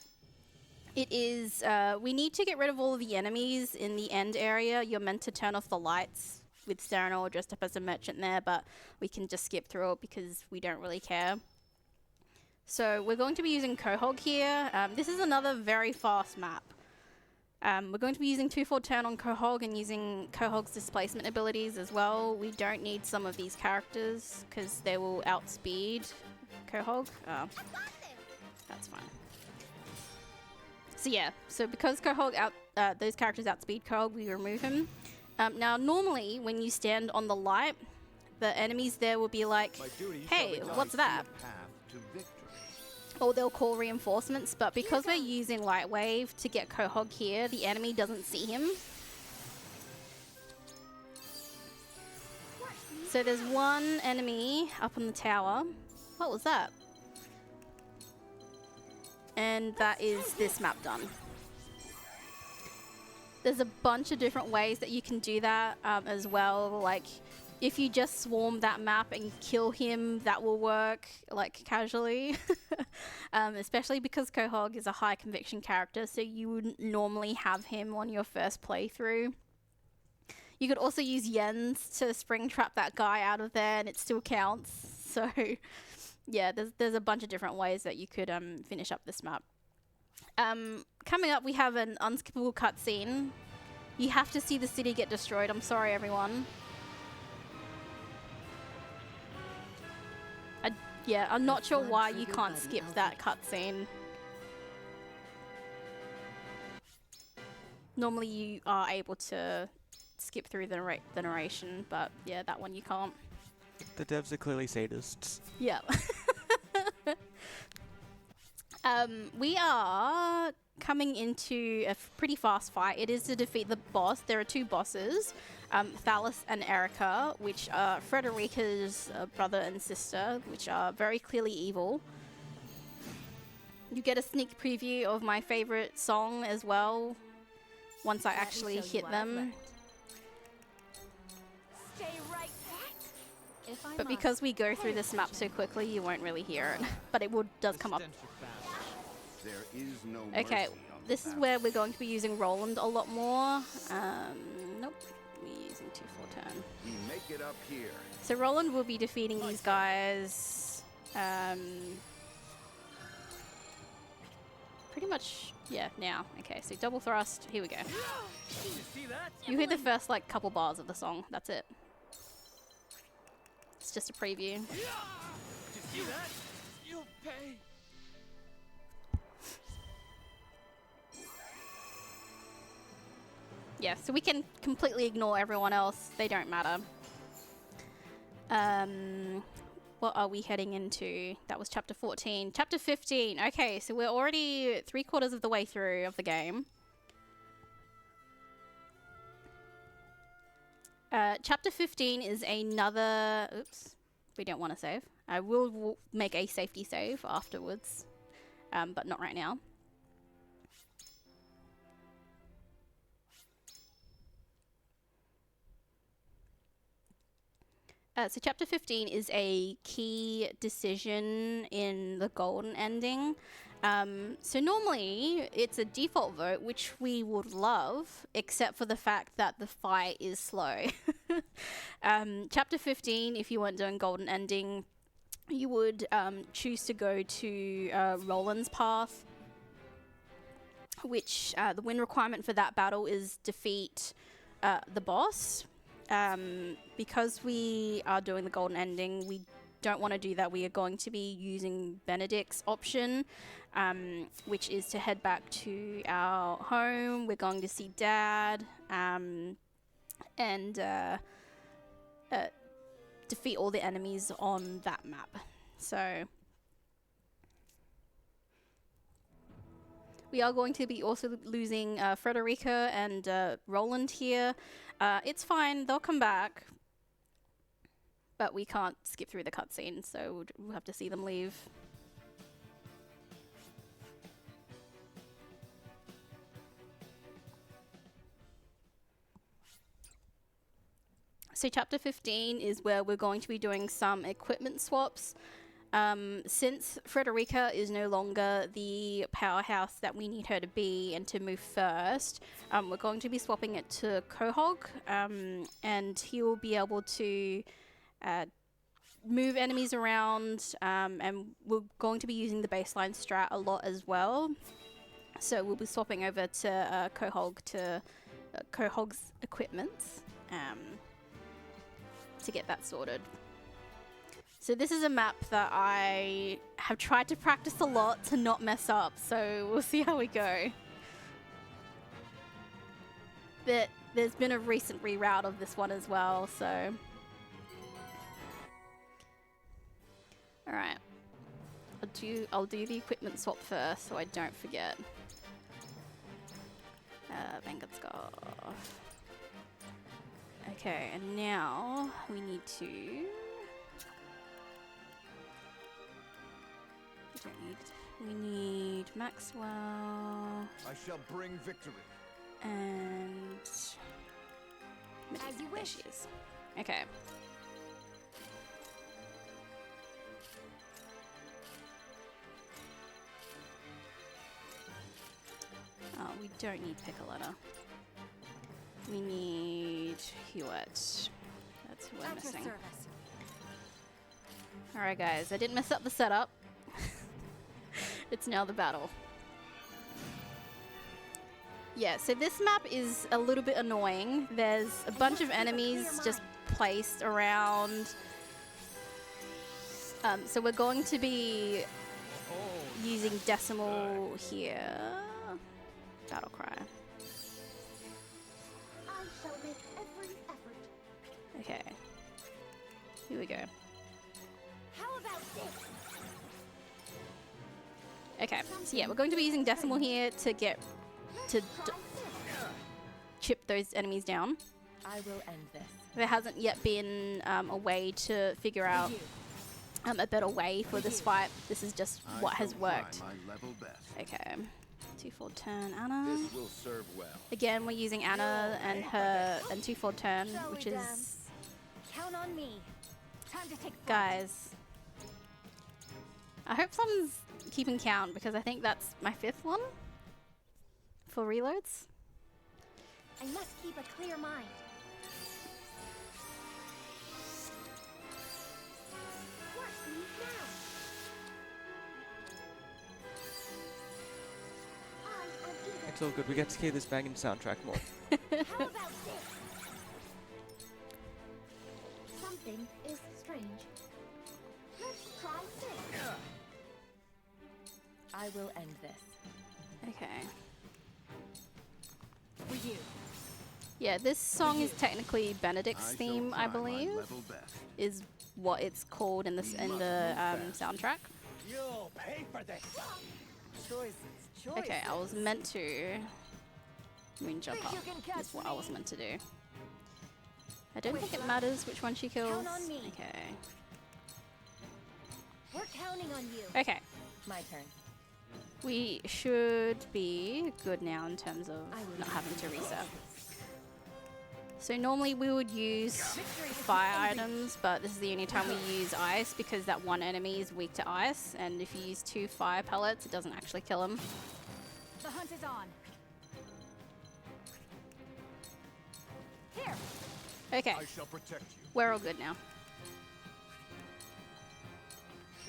it is, we need to get rid of all of the enemies in the end area. You're meant to turn off the lights with Serenor dressed up as a merchant there, but we can just skip through it because we don't really care. So we're going to be using Quahog here. This is another very fast map. We're going to be using 2-4 turn on Quahog and using Quahog's displacement abilities as well. We don't need some of these characters because they will outspeed Quahog. That's fine. So yeah, so because Quahog those characters outspeed Quahog, we remove him. Now normally when you stand on the light, the enemies there will be like, hey, what's that? Or they'll call reinforcements, but because we're using Light Wave to get Quahog here, the enemy doesn't see him. So there's one enemy up on the tower. What was that? And that is this map done. There's a bunch of different ways that you can do that as well. Like, if you just swarm that map and kill him, that will work, like, casually. Especially because Quahog is a high conviction character, so you wouldn't normally have him on your first playthrough. You could also use Yens to spring trap that guy out of there and it still counts. So, yeah, there's a bunch of different ways that you could finish up this map. Coming up, we have an unskippable cutscene. You have to see the city get destroyed. I'm sorry, everyone. Yeah, I'm not sure why you can't skip that cutscene. Normally you are able to skip through the narration, but yeah, that one you can't. The devs are clearly sadists. Yeah. We are coming into a pretty fast fight. It is to defeat the boss. There are two bosses, Thalos and Erica, which are Frederica's brother and sister, which are very clearly evil. You get a sneak preview of my favorite song as well, once I actually hit them. Stay right back. If I But because we go through this map so quickly, you won't really hear it. But it does come up. There is no Okay, mercy on this is where we're going to be using Roland a lot more. Nope, we're using 2-4 turn. we make it up here. So Roland will be defeating these guys. Pretty much, yeah, now. Okay, so double thrust, here we go. Did you see that? You hear the first, like, couple bars of the song, that's it. It's just a preview. Did you see that? You'll pay. Yeah, so we can completely ignore everyone else. They don't matter. What are we heading into? That was chapter 14. Chapter 15. Okay, so we're already 3/4 of the way through of the game. Chapter 15 is another... Oops. We don't want to save. I will make a safety save afterwards, but not right now. So chapter 15 is a key decision in the golden ending. So normally it's a default vote, which we would love, except for the fact that the fight is slow. Chapter 15, if you weren't doing golden ending, you would choose to go to Roland's path, which the win requirement for that battle is defeat the boss. Because we are doing the golden ending, we don't want to do that. We are going to be using Benedict's option, which is to head back to our home. We're going to see Dad and defeat all the enemies on that map. So we are going to be also losing Frederica and Roland here. It's fine, they'll come back. But we can't skip through the cutscene, so we'll have to see them leave. So chapter 15 is where we're going to be doing some equipment swaps. Since Frederica is no longer the powerhouse that we need her to be and to move first, we're going to be swapping it to Quahog, and he will be able to move enemies around, and we're going to be using the baseline strat a lot as well. So we'll be swapping over to Quahog's equipment to get that sorted. So this is a map that I have tried to practice a lot to not mess up, so we'll see how we go. There's been a recent reroute of this one as well, so... Alright. I'll do the equipment swap first so I don't forget. Vanguard Scarf. Okay, and now we need to... We need Maxwell. I shall bring victory. And... As you there wish. she is. Okay. Oh, we don't need Piccoletta. We need Hewitt. That's who we're At your missing. service. Alright guys, I didn't mess up the setup. It's now the battle. Yeah, so this map is a little bit annoying. There's a bunch of enemies just placed around. So we're going to be using Decimal here. Battle cry. I shall make every effort. Okay. Here we go. How about this? Okay, so yeah, we're going to be using Decimal here to get to Try this. chip those enemies down. I will end this. There hasn't yet been a way to figure out a better way for this fight. This is just what has worked. My level best. Okay, 2-4 turn Anna. This will serve well. Again, we're using Anna and her and 2-4 turn, Shall which we is dance? Count on me. Time to take flight. guys. I hope someone's keeping count because I think that's my 5th one for reloads. I must keep a clear mind. Watch me now. I am eager. It's all good. We get to hear this banging soundtrack more. How about this? Something is strange. Let's try this. I will end this. Okay. For you. Yeah, this song is technically Benedict's I shall theme, I try my believe, level best. is what it's called in this in the soundtrack. You'll pay for this. Choices. Okay, I was meant to moon jump Think up. you can catch Is what I me? was meant to do. I don't think it matters which one she kills. Count on me. Okay. We're counting on you. Okay. My turn. We should be good now in terms of not having to reset. So normally we would use fire items, but this is the only time we use ice because that one enemy is weak to ice, and if you use 2 fire pellets, it doesn't actually kill him. The hunt is on. Here. Okay, I shall protect you we're all good now.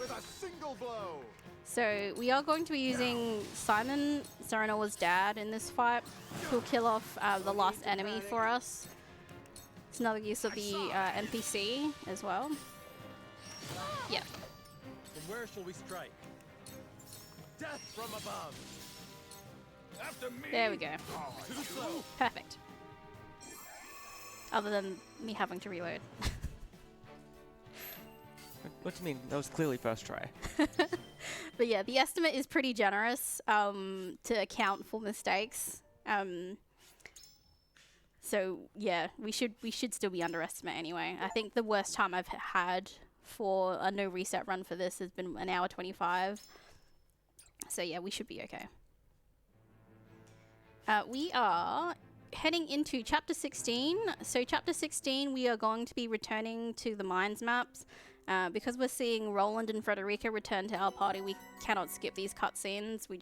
with a single blow. So we are going to be using Simon, Serenoa's dad, in this fight. He'll kill off the last enemy for us. It's another use of the NPC as well. Yeah. From where shall we strike? Death from above. After me. There we go. Too slow. Perfect. Other than me having to reload. What do you mean? That was clearly first try. But yeah, the estimate is pretty generous to account for mistakes. So yeah, we should still be underestimate anyway. I think the worst time I've had for a no reset run for this has been 1 hour 25. So yeah, we should be okay. We are heading into chapter 16. So chapter 16, we are going to be returning to the mines maps. Because we're seeing Roland and Frederica return to our party, we cannot skip these cutscenes. We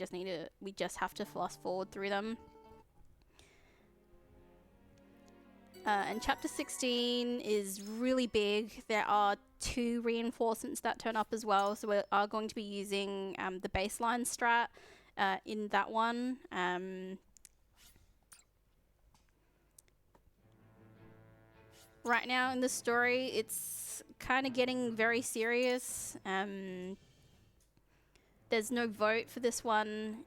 just have to fast forward through them. And chapter 16 is really big. There are 2 reinforcements that turn up as well, so we are going to be using the baseline strat in that one. Right now in the story, it's kind of getting very serious. There's no vote for this one.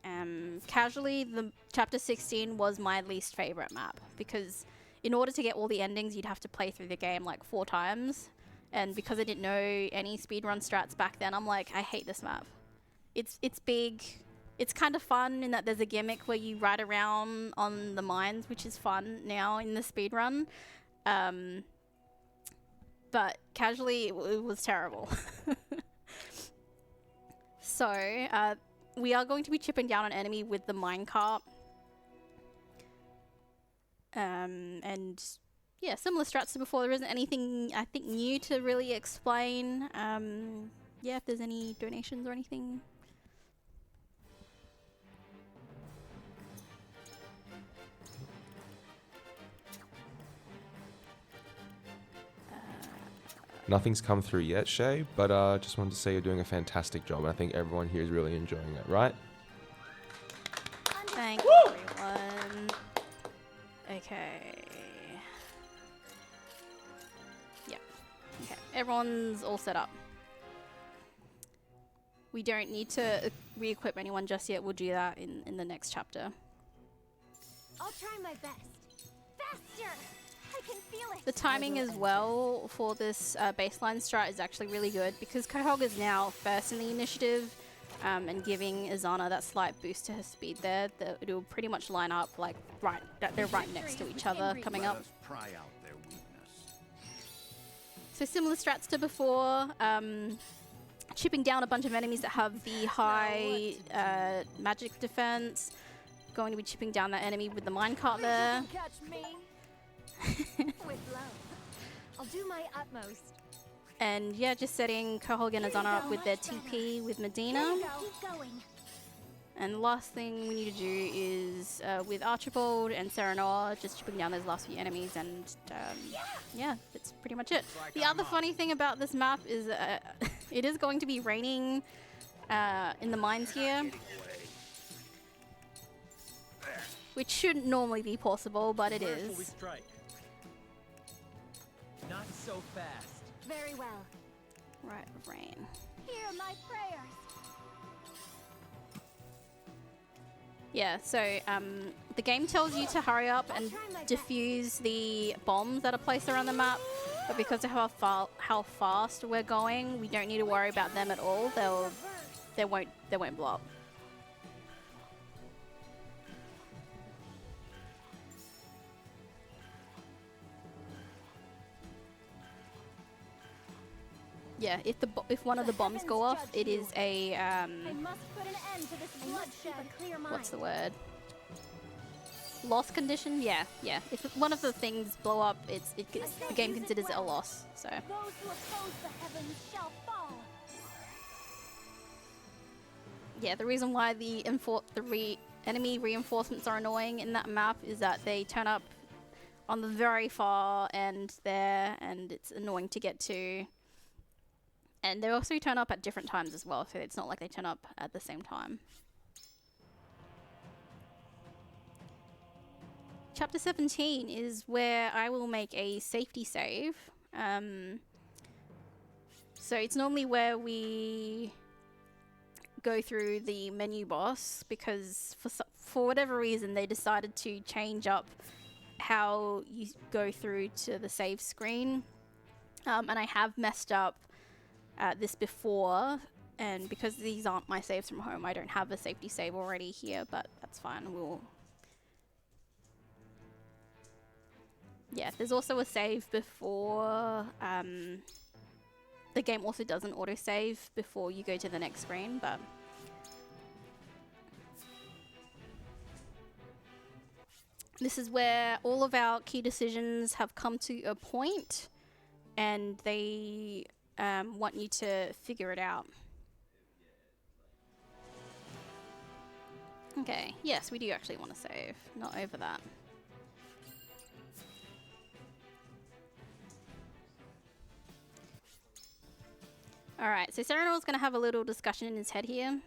Casually, the chapter 16 was my least favorite map because in order to get all the endings, you'd have to play through the game like 4 times. And because I didn't know any speedrun strats back then, I'm like, I hate this map. It's big. It's kind of fun in that there's a gimmick where you ride around on the mines, which is fun now in the speedrun. But casually, it was terrible. So, we are going to be chipping down an enemy with the minecart. And yeah, similar strats to before. There isn't anything, I think, new to really explain. Yeah, if there's any donations or anything. Nothing's come through yet, Shay, but just wanted to say you're doing a fantastic job. And I think everyone here is really enjoying it, right? Thank you, everyone. Okay. Yep. Okay. Everyone's all set up. We don't need to re-equip anyone just yet. We'll do that in the next chapter. I'll try my best. Faster! I can feel it. The timing as well for this baseline strat is actually really good because Quahog is now first in the initiative and giving Izana that slight boost to her speed there. It'll pretty much line up like they're right next to each other coming up. Pry out their weakness. So similar strats to before, chipping down a bunch of enemies that have the high magic defense. Going to be chipping down that enemy with the minecart there. Catch me with love. I'll do my utmost. And yeah, just setting Quahog and Izana up with their TP with Medina. Keep going. And the last thing we need to do is with Archibald and Serenoa, just chipping down those last few enemies, and yeah, that's pretty much it. The other funny thing about this map is it is going to be raining in the mines here, which shouldn't normally be possible, but it Where will we is. strike? Not so fast. Very well. Right, rain. Hear my prayers. Yeah, so the game tells you to hurry up and defuse the bombs that are placed around the map, but because of how fast we're going, we don't need to worry about them at all. They won't blow up. Yeah, if one of the bombs go off, it is a I must put an end to this bloodshed. A clear mind. what's the word? Loss condition? Yeah. If one of the things blow up, the game considers it a loss. So Those who oppose the heavens shall fall. yeah, the reason why the enemy reinforcements are annoying in that map is that they turn up on the very far end there, and it's annoying to get to. And they also turn up at different times as well, so it's not like they turn up at the same time. Chapter 17 is where I will make a safety save. So it's normally where we go through the menu boss, because for whatever reason they decided to change up how you go through to the save screen. And I have messed up this before, and because these aren't my saves from home, I don't have a safety save already here, but that's fine. Yeah, there's also a save before. The game also does an autosave before you go to the next screen, but this is where all of our key decisions have come to a point, and they want you to figure it out. Okay, yes, we do actually want to save. Not over that. Alright, so Serenel's going to have a little discussion in his head here.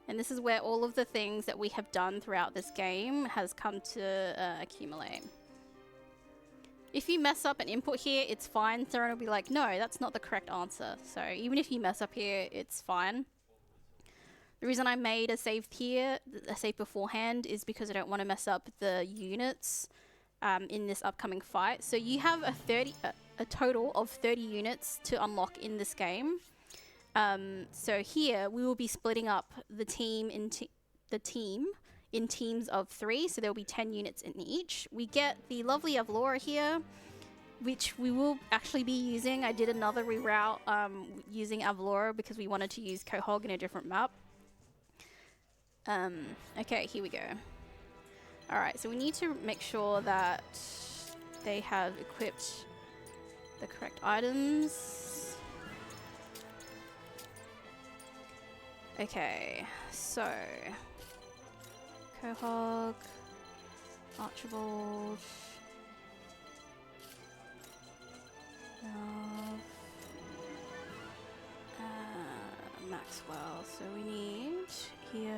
And this is where all of the things that we have done throughout this game has come to accumulate. If you mess up an input here, it's fine. Serenel will be like, no, that's not the correct answer. So even if you mess up here, it's fine. The reason I made a save here, a save beforehand, is because I don't want to mess up the units in this upcoming fight. So you have a total of 30 units to unlock in this game. So here we will be splitting up the team in teams of 3, so there will be 10 units in each. We get the lovely Avlora here, which we will actually be using. I did another reroute using Avlora because we wanted to use Quahog in a different map. Okay, here we go. Alright, so we need to make sure that they have equipped the correct items. Okay, so Quahog, Archibald, Maxwell. So we need here.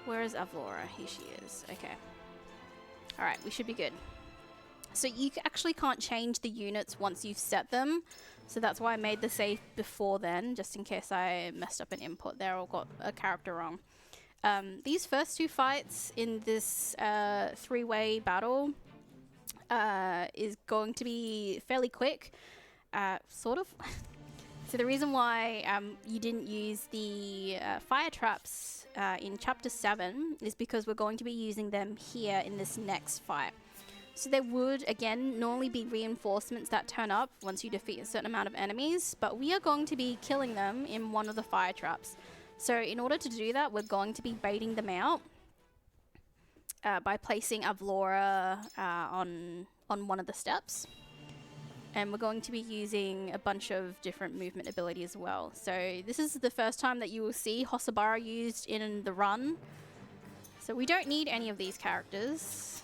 Where is Avlora? Here she is. Okay. Alright, we should be good. So you actually can't change the units once you've set them. So that's why I made the save before then, just in case I messed up an input there or got a character wrong. These first 2 fights in this 3-way battle is going to be fairly quick, sort of. So the reason why you didn't use the fire traps in Chapter 7 is because we're going to be using them here in this next fight. So there would, again, normally be reinforcements that turn up once you defeat a certain amount of enemies, but we are going to be killing them in one of the fire traps. So in order to do that, we're going to be baiting them out by placing Avlora on one of the steps. And we're going to be using a bunch of different movement ability as well. So this is the first time that you will see Hosobara used in the run. So we don't need any of these characters.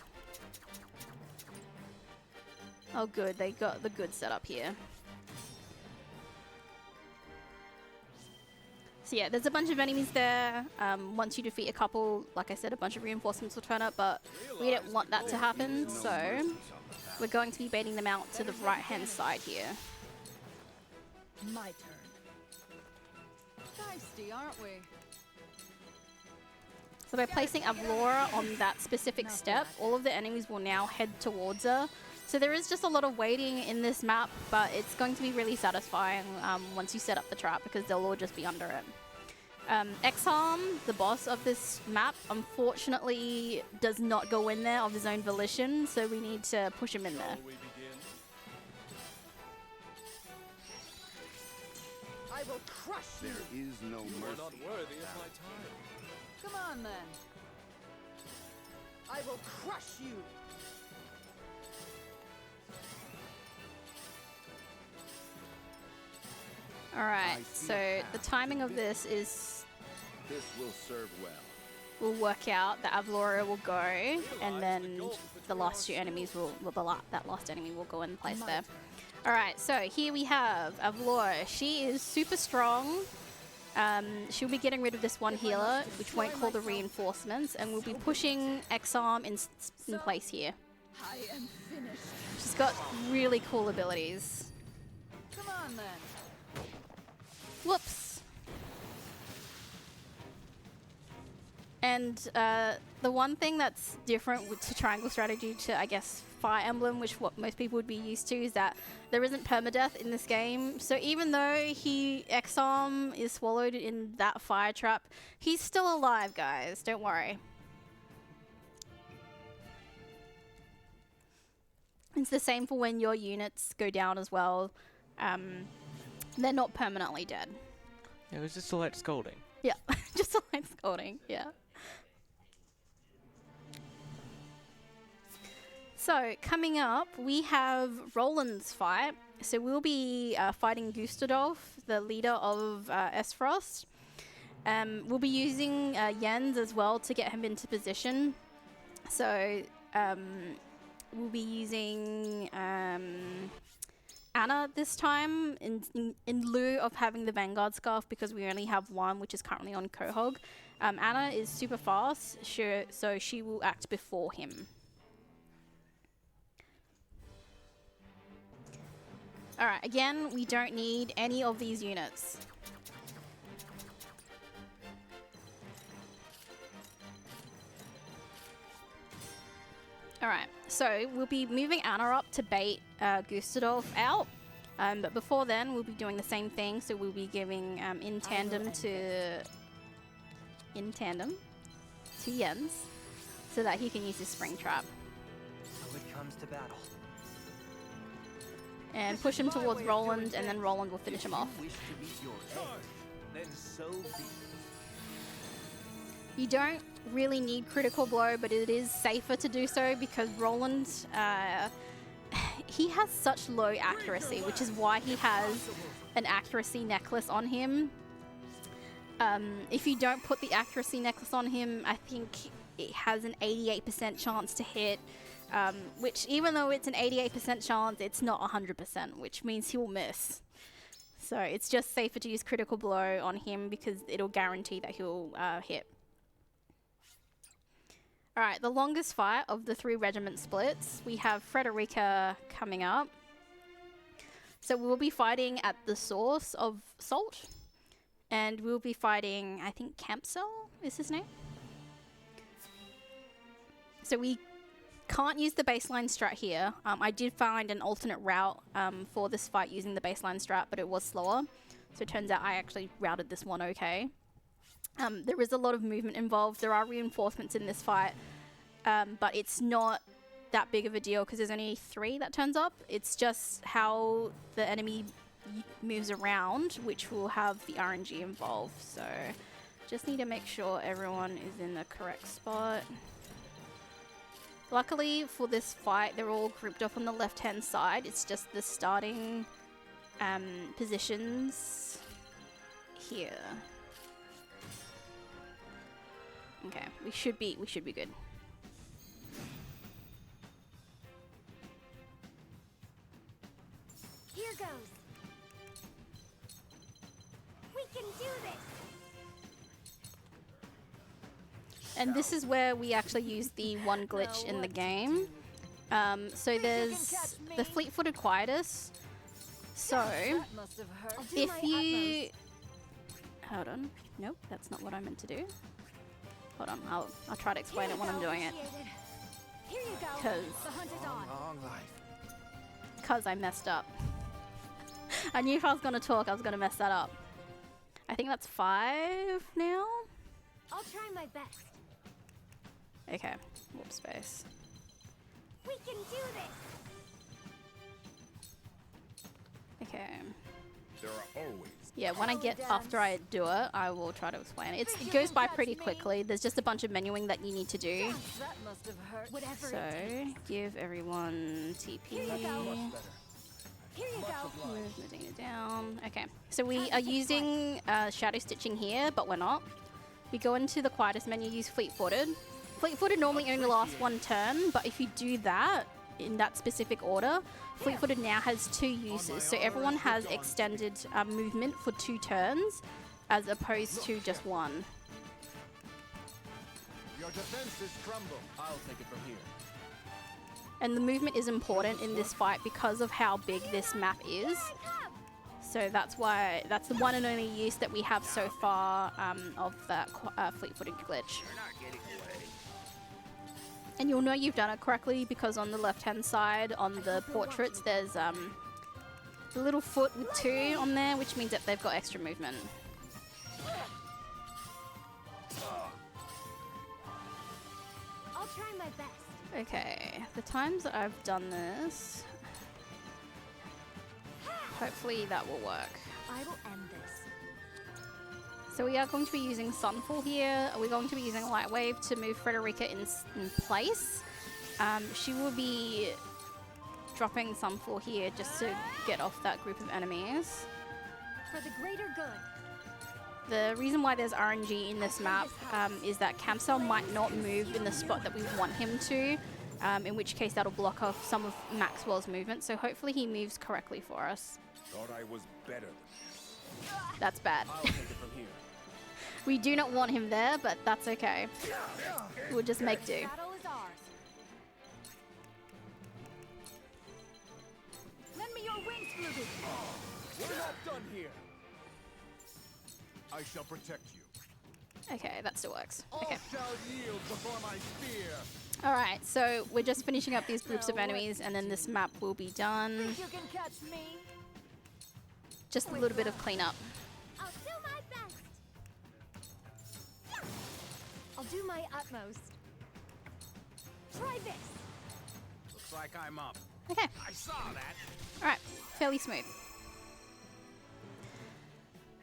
Oh good, they got the good setup here. So yeah, there's a bunch of enemies there. Once you defeat a couple, like I said, a bunch of reinforcements will turn up, but we don't want that to happen, so we're going to be baiting them out to the right-hand side here. My turn. Feisty, aren't we? So by placing Avlora on that specific step, all of the enemies will now head towards her. So there is just a lot of waiting in this map, but it's going to be really satisfying once you set up the trap because they'll all just be under it. Exarm, the boss of this map, unfortunately does not go in there of his own volition, so we need to push him in there. I will crush you. There is no You are mercy. not worthy of my time. Come on then. I will crush you. Alright, so the timing of this is This will serve well. will work out. The Avlora will go, and then the last 2 enemies will, that last enemy will go in place there. Alright, so here we have Avlora. She is super strong. She'll be getting rid of this one healer, which won't call the reinforcements, and we'll be pushing Exarm in place here. I am finished. She's got really cool abilities. Come on then. Whoops. And the one thing that's different to Triangle Strategy to, I guess, Fire Emblem, which what most people would be used to, is that there isn't permadeath in this game. So even though Exarm is swallowed in that fire trap, he's still alive, guys. Don't worry. It's the same for when your units go down as well. They're not permanently dead. Yeah, it was just a light scolding. Yeah, just a light scolding, yeah. So coming up, we have Roland's fight. So we'll be fighting Gustadolf, the leader of Esfrost. We'll be using Jens as well to get him into position. So we'll be using Anna this time in lieu of having the Vanguard Scarf, because we only have one, which is currently on Quahog. Anna is super fast, so she will act before him. Alright, again, we don't need any of these units. Alright, so we'll be moving Anna up to bait Gustadolf out. But before then, we'll be doing the same thing. So we'll be giving in tandem to Jens, so that he can use his spring trap. So it comes to battle. And push him towards Roland, and then Roland will finish him off. Then so be it. You don't really need critical blow, but it is safer to do so because Roland, he has such low accuracy, which is why he has an accuracy necklace on him. If you don't put the accuracy necklace on him, I think it has an 88% chance to hit, which even though it's an 88% chance, it's not 100%, which means he will miss. So it's just safer to use critical blow on him because it'll guarantee that he'll hit. Alright, the longest fight of the 3 regiment splits, we have Frederica coming up. So we'll be fighting at the source of Salt. And we'll be fighting, I think, Campsell is his name. So we can't use the baseline strat here. I did find an alternate route for this fight using the baseline strat, but it was slower. So it turns out I actually routed this one okay. There is a lot of movement involved. There are reinforcements in this fight, but it's not that big of a deal because there's only 3 that turns up. It's just how the enemy moves around, which will have the RNG involved. So just need to make sure everyone is in the correct spot. Luckily for this fight, they're all grouped up on the left-hand side. It's just the starting positions here. Okay, we should be good. Here goes. We can do this. And this is where we actually use the one glitch in the game. So there's the fleet-footed Quietus. So Must have hurt. I'll do if my you utmost. hold on, nope, that's not what I meant to do. Hold on, I'll try to explain it when I'm doing it. Here you go. 'Cause- the hunt is on. Long life. Because I messed up. I knew if I was going to talk, I was going to mess that up. I think that's 5 now. I'll try my best. Okay, warp space. We can do this. Okay. There are always. Yeah, when I get after I do it, I will try to explain it. It goes by pretty quickly. There's just a bunch of menuing that you need to do. That must have hurt. Whatever. So give everyone TP. Here you go. Here you go. Move Medina down. Okay, so we are using shadow stitching here, but we're not. We go into the Quietus menu, use fleet-footed. Fleet-footed normally only lasts 1 turn, but if you do that in that specific order, fleet-footed now has 2 uses. So everyone has extended movement for 2 turns, as opposed to just 1. Your defenses crumble. I'll take it from here. And the movement is important in this fight because of how big this map is. So that's why, that's the one and only use that we have so far of that fleet-footed glitch. You're not getting away. And you'll know you've done it correctly because on the left-hand side, on the portraits, there's the little foot with 2 on there, which means that they've got extra movement. I'll try my best. Okay, the times that I've done this, hopefully that will work. I will end this. So we are going to be using Sunfall here. We're going to be using Light Wave to move Frederica in place. She will be dropping some for here just to get off that group of enemies. For the greater good. The reason why there's RNG in this map is that Camcel might not move in the spot that we want him to, in which case that'll block off some of Maxwell's movement. So hopefully he moves correctly for us. Thought I was better than this. That's bad. I'll take it from here. We do not want him there, but that's okay. We'll just make do. Battle is ours. Lend me your wings, Ruby. We're not done here. I shall protect you. Okay, that still works. All Okay. shall yield before my spear. Alright, so we're just finishing up these groups of enemies and then this map will be done. Think you can catch me? Just a little bit of cleanup. I'll do my best. I'll do my utmost. Try this. Looks like I'm up. Okay, I saw that. alright, fairly smooth.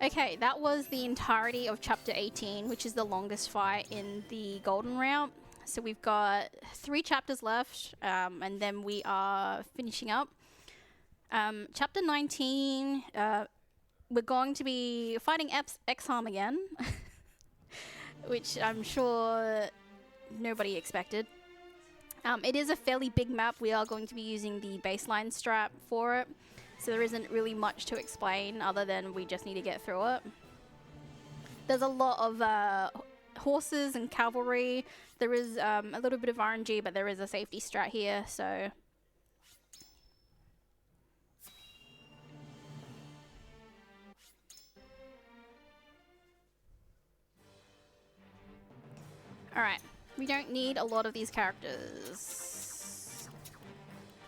Okay, that was the entirety of Chapter 18, which is the longest fight in the Golden Route. So we've got 3 chapters left, and then we are finishing up. Chapter 19, we're going to be fighting Exarm again, which I'm sure nobody expected. It is a fairly big map. We are going to be using the baseline strap for it. So there isn't really much to explain other than we just need to get through it. There's a lot of horses and cavalry. There is a little bit of RNG, but there is a safety strat here, so... Alright, we don't need a lot of these characters.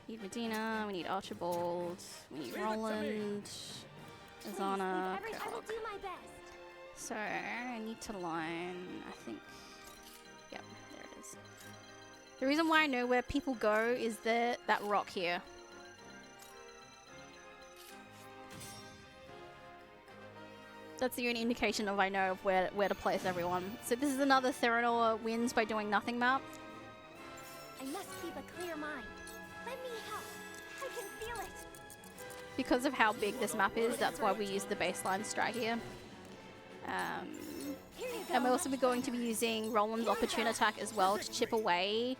We need Medina, we need Archibald, we need Roland, Azana, I will Kirk. do my best. So I need to line, I think, yep, there it is. The reason why I know where people go is that rock here. That's the only indication of I know of where to place everyone. So this is another Theranor wins by doing nothing map. I must keep a clear mind. Let me help. I can feel it. Because of how big this map is, that's why we use the baseline strat here. Here you go. And we're also going to be using Roland's opportune attack as well to chip away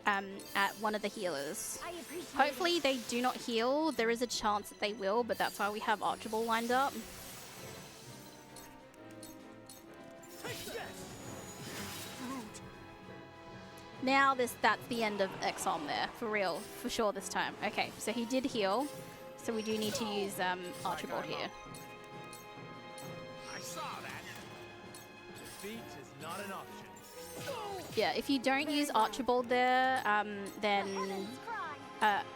at one of the healers. I appreciate Hopefully they do not heal. There is a chance that they will, but that's why we have Archibald lined up. Now that's the end of Exarm there, for real, for sure this time. Okay, so he did heal, so we do need to use Archibald here. I saw that. Defeat is not an option. Yeah, if you don't use Archibald there, then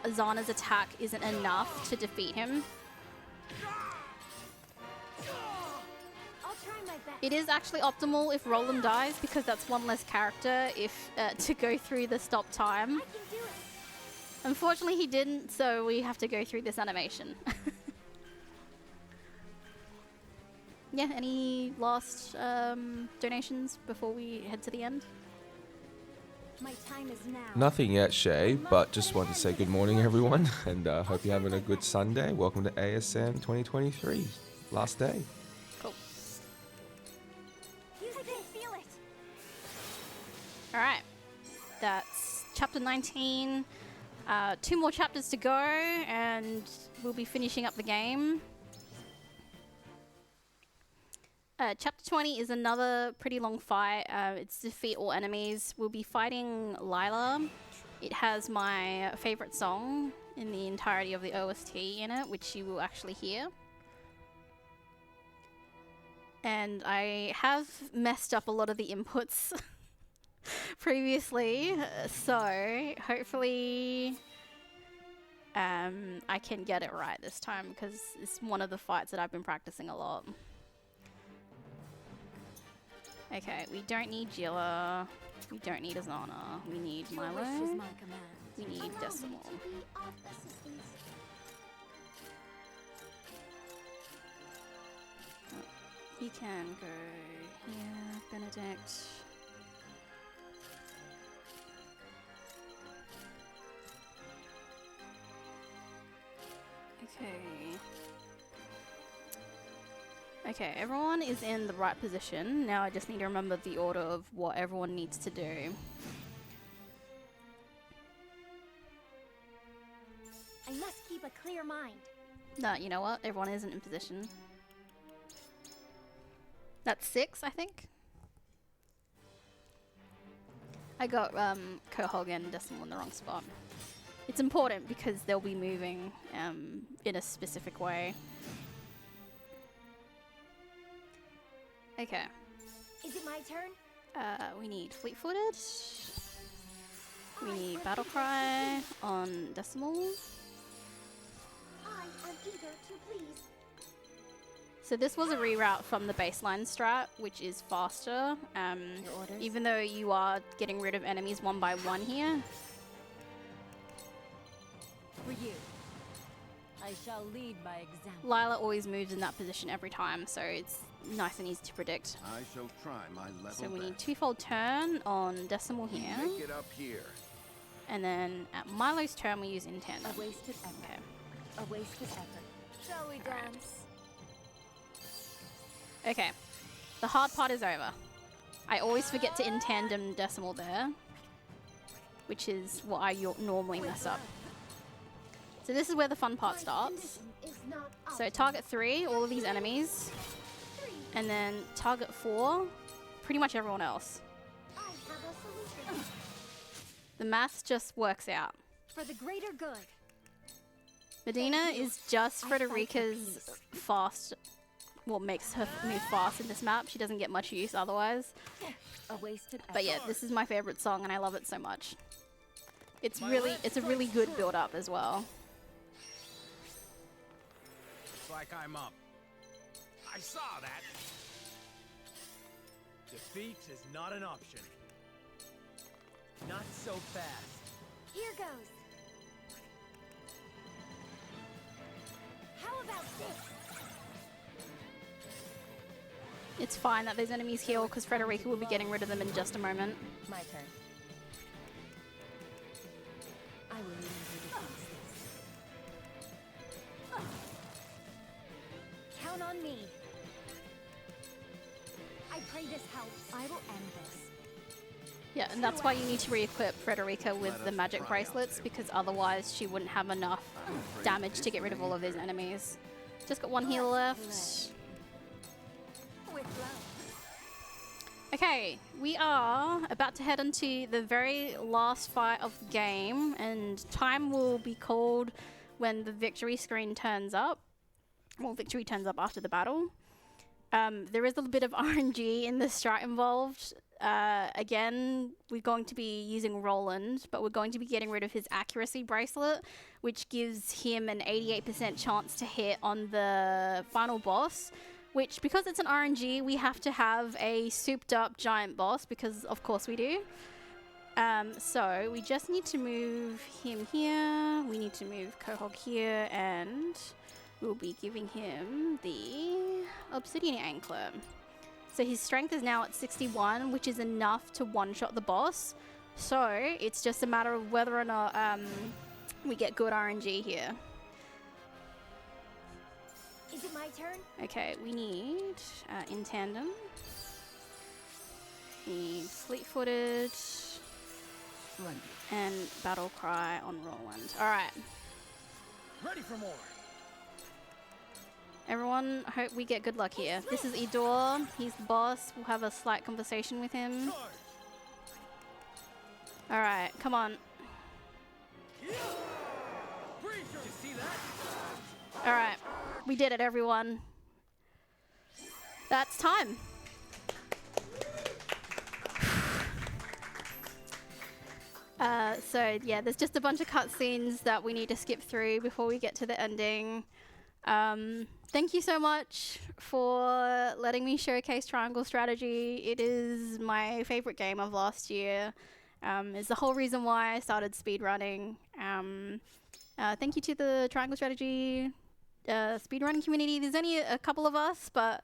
Azana's attack isn't enough to defeat him. I'll try my best. It is actually optimal if Roland dies because that's one less character to go through the stop time. I can do it. Unfortunately he didn't, so we have to go through this animation. Yeah, any last donations before we head to the end? My time is now. Nothing yet, Shay, but just want to say good morning, everyone, and hope you're having a good Sunday. Welcome to ASM2023, last day. Cool. You can feel it. Alright, that's chapter 19. 2 more chapters to go, and we'll be finishing up the game. Chapter 20 is another pretty long fight. It's defeat all enemies. We'll be fighting Lila. It has my favorite song in the entirety of the OST in it, which you will actually hear. And I have messed up a lot of the inputs previously, so hopefully I can get it right this time because it's one of the fights that I've been practicing a lot. Okay, we don't need Jilla, we don't need Azana, we need Your Milo, wish is my command. we need Decimal. He can go here, Benedict. Okay. Okay, everyone is in the right position. Now I just need to remember the order of what everyone needs to do. I must keep a clear mind. No, you know what? Everyone isn't in position. That's 6, I think. I got Quahog and Decimal in the wrong spot. It's important because they'll be moving in a specific way. Okay. Is it my turn? We need Fleet-footed. We need Battle Cry on Decimal. I am eager to please. So this was a reroute from the baseline strat, which is faster. Your orders? Even though you are getting rid of enemies one by one here. For you. I shall lead by example. Lila always moves in that position every time, so it's nice and easy to predict. I shall try my level So we need best. twofold turn on Decimal here. Make it up here. And then at Milo's turn we use in tandem. A wasted effort. Okay. A wasted effort. Shall we dance? Okay. The hard part is over. I always forget to in tandem Decimal there, which is what I normally mess up. So this is where the fun part starts. Is not So target 3, all of these enemies, and then target 4, pretty much everyone else. I have a solution. The maths just works out. For the greater good. Medina is just Frederica's fast, what makes her move fast in this map. She doesn't get much use otherwise. A wasted effort. But yeah, this is my favorite song and I love it so much. It's a really good build up as well. Looks like I'm up. I saw that. Defeat is not an option. Not so fast. Here goes. How about this? It's fine that those enemies heal because Frederica will be getting rid of them in just a moment. My turn. I will lead you to this. Count on me. I pray this helps. I will end this. Yeah, and that's why you need to re-equip Frederica with the magic bracelets because otherwise she wouldn't have enough damage to get rid of all of these enemies. Just got one heal left. With love. Okay, we are about to head into the very last fight of the game, and time will be called when the victory screen turns up. Well, victory turns up after the battle. There is a little bit of RNG in the strat involved. Again, we're going to be using Roland, but we're going to be getting rid of his accuracy bracelet, which gives him an 88% chance to hit on the final boss. Which, because it's an RNG, we have to have a souped up giant boss, because of course we do. So we just need to move him here, we need to move Quahog here, and we'll be giving him the Obsidian Anklet. So his strength is now at 61, which is enough to one-shot the boss. So it's just a matter of whether or not we get good RNG here. Is it my turn? Okay, we need in tandem. We need fleet-footed and battle cry on Roland. All right, Ready for more. everyone. Hope we get good luck here. This is Idor. He's the boss. We'll have a slight conversation with him. Charge. All right, come on. Breathe. Did you see that? All right, we did it, everyone. That's time. So yeah, there's just a bunch of cutscenes that we need to skip through before we get to the ending. Thank you so much for letting me showcase Triangle Strategy. It is my favorite game of last year. It's the whole reason why I started speedrunning. Thank you to the Triangle Strategy speedrunning community. There's only a couple of us, but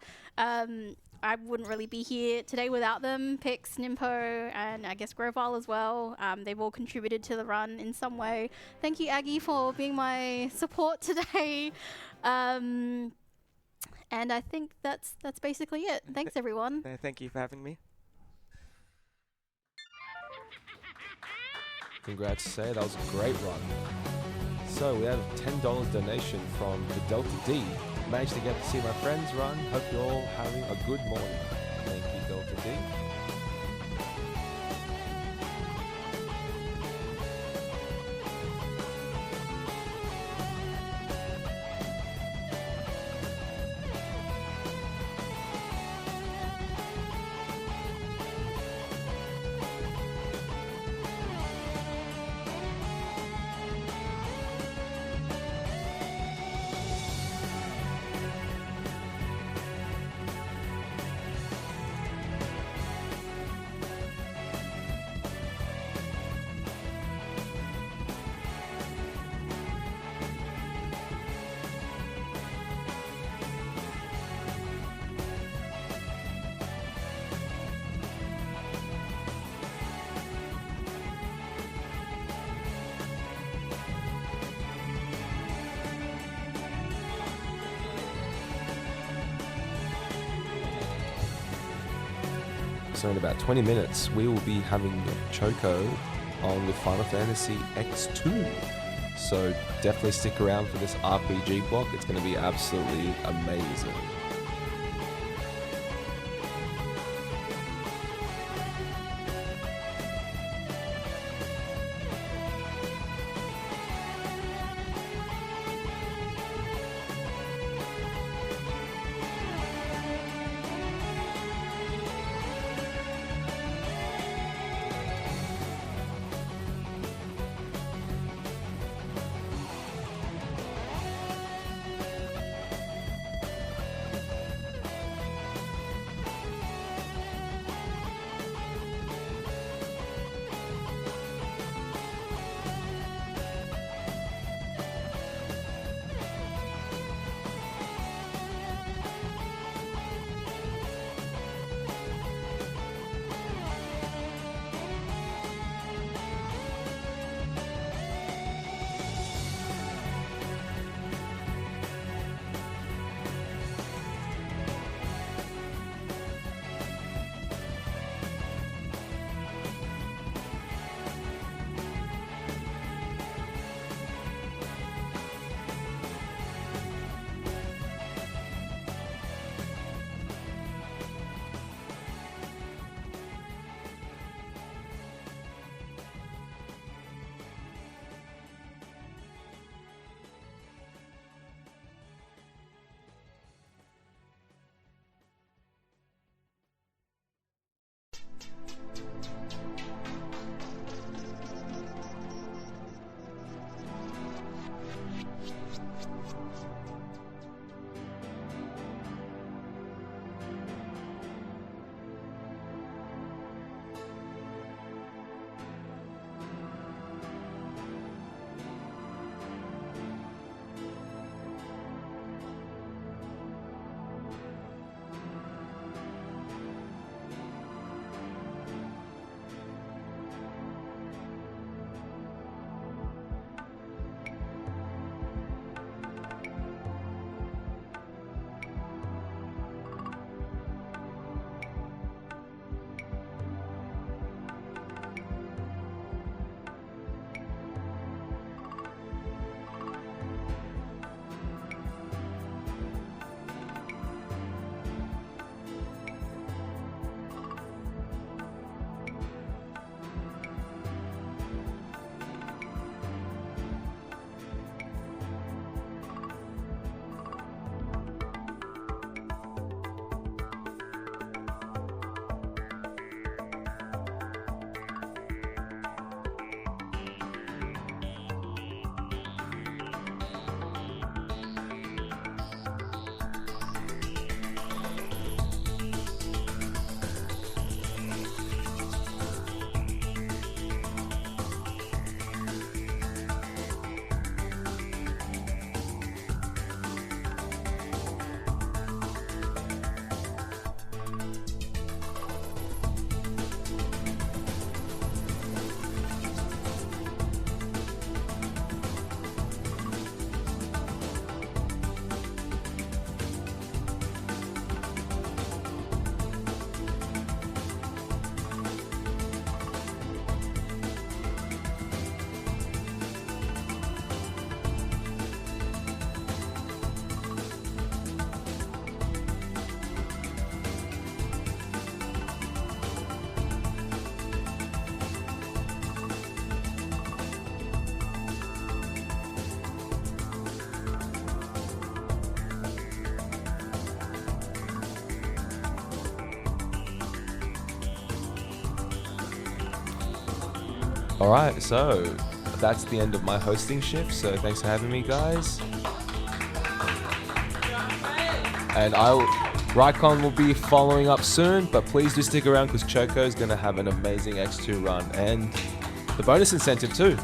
I wouldn't really be here today without them. Pix, Nimpo, and I guess Grovile as well. They've all contributed to the run in some way. Thank you, Aggie, for being my support today. And I think that's basically it. Thanks, everyone. Thank you for having me. Congrats, Say. That was a great run. So we have a $10 donation from the Delta D. Managed to get to see my friends run. Hope you're all having a good morning. Thank you, Delta D. So in about 20 minutes, we will be having Choco on with Final Fantasy X2. So definitely stick around for this RPG block. It's going to be absolutely amazing. All right, so that's the end of my hosting shift. So thanks for having me, guys. And Rycon will be following up soon, but please do stick around because Choco is going to have an amazing X2 run and the bonus incentive too.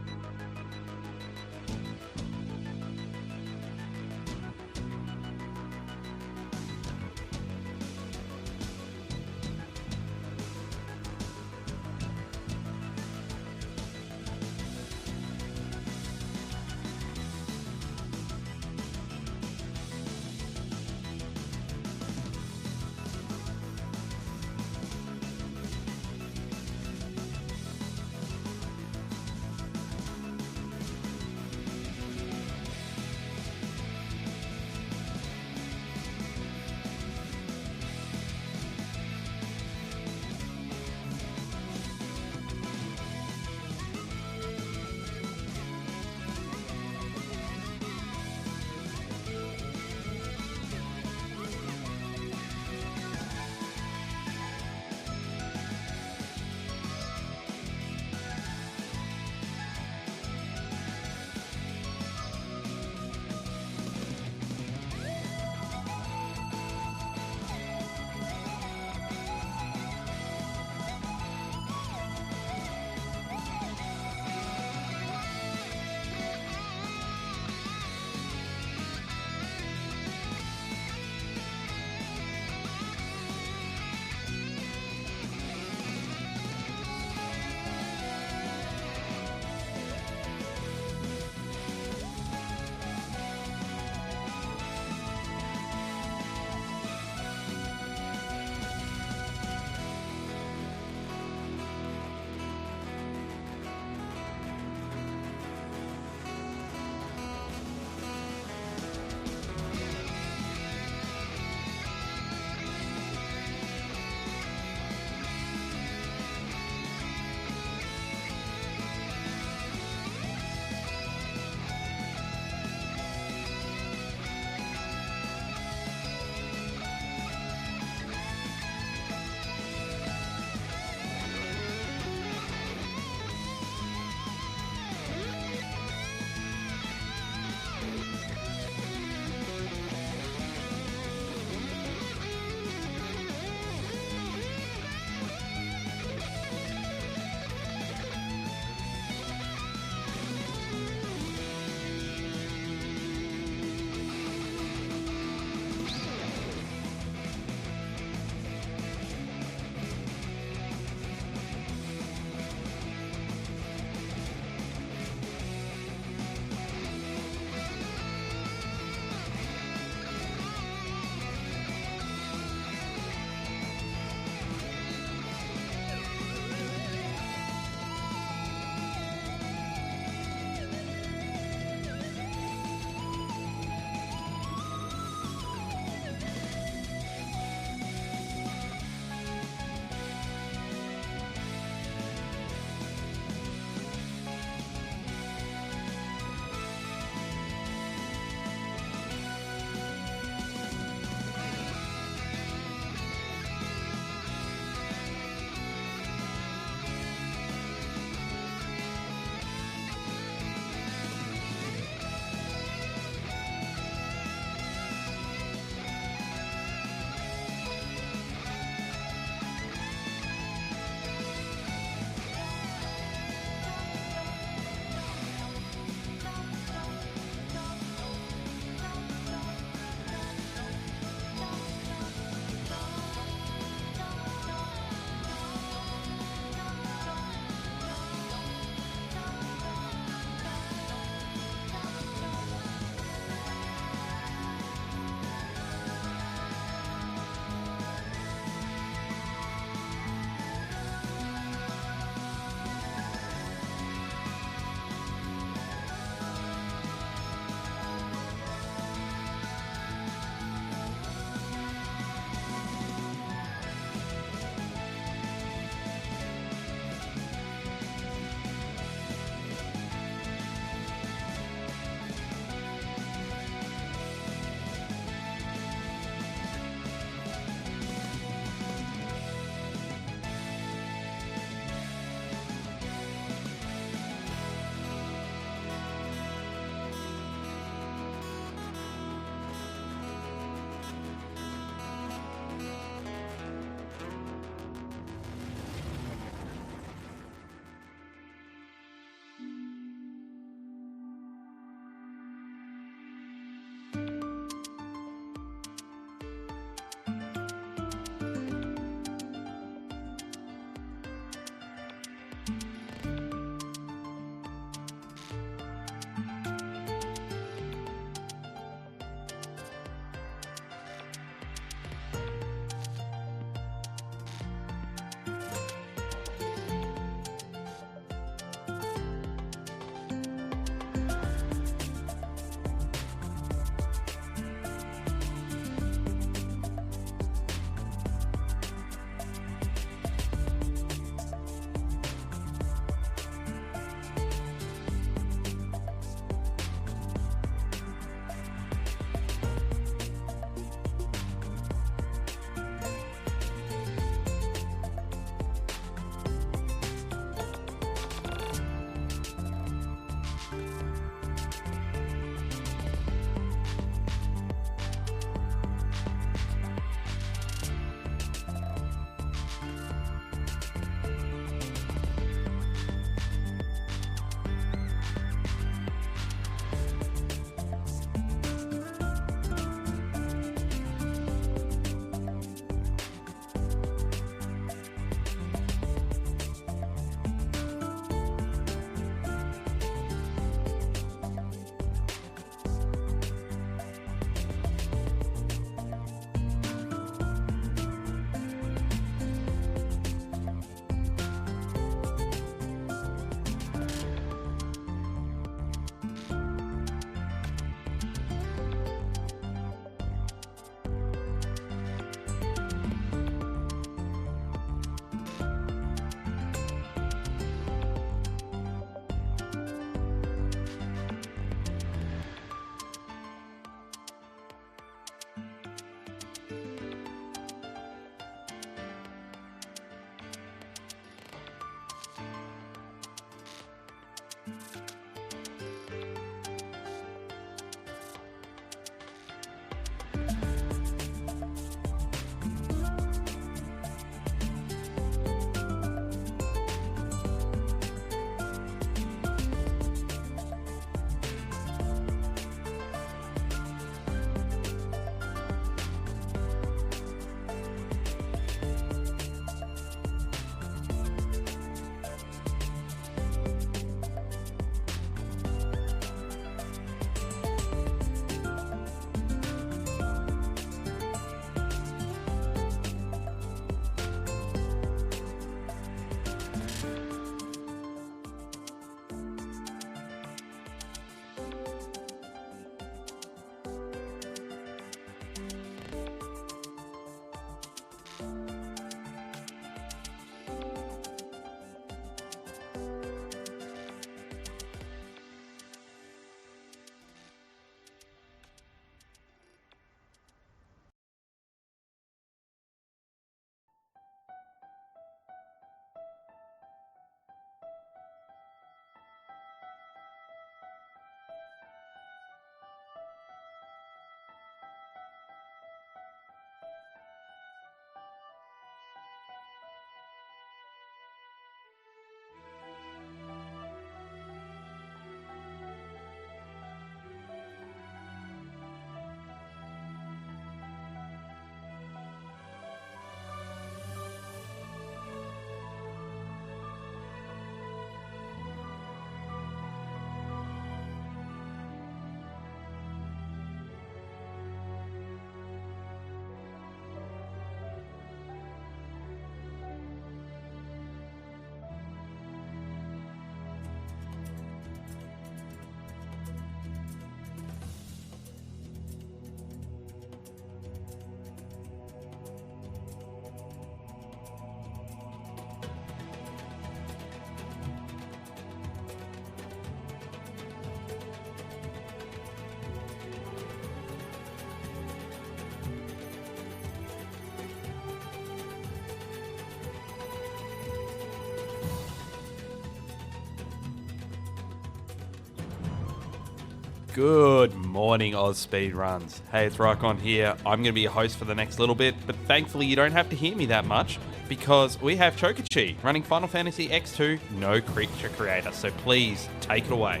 Good morning, AusSpeedruns. Hey, it's Rycon here. I'm going to be your host for the next little bit, but thankfully you don't have to hear me that much because we have Chokichi running Final Fantasy X2 No Creature Creator, so please take it away.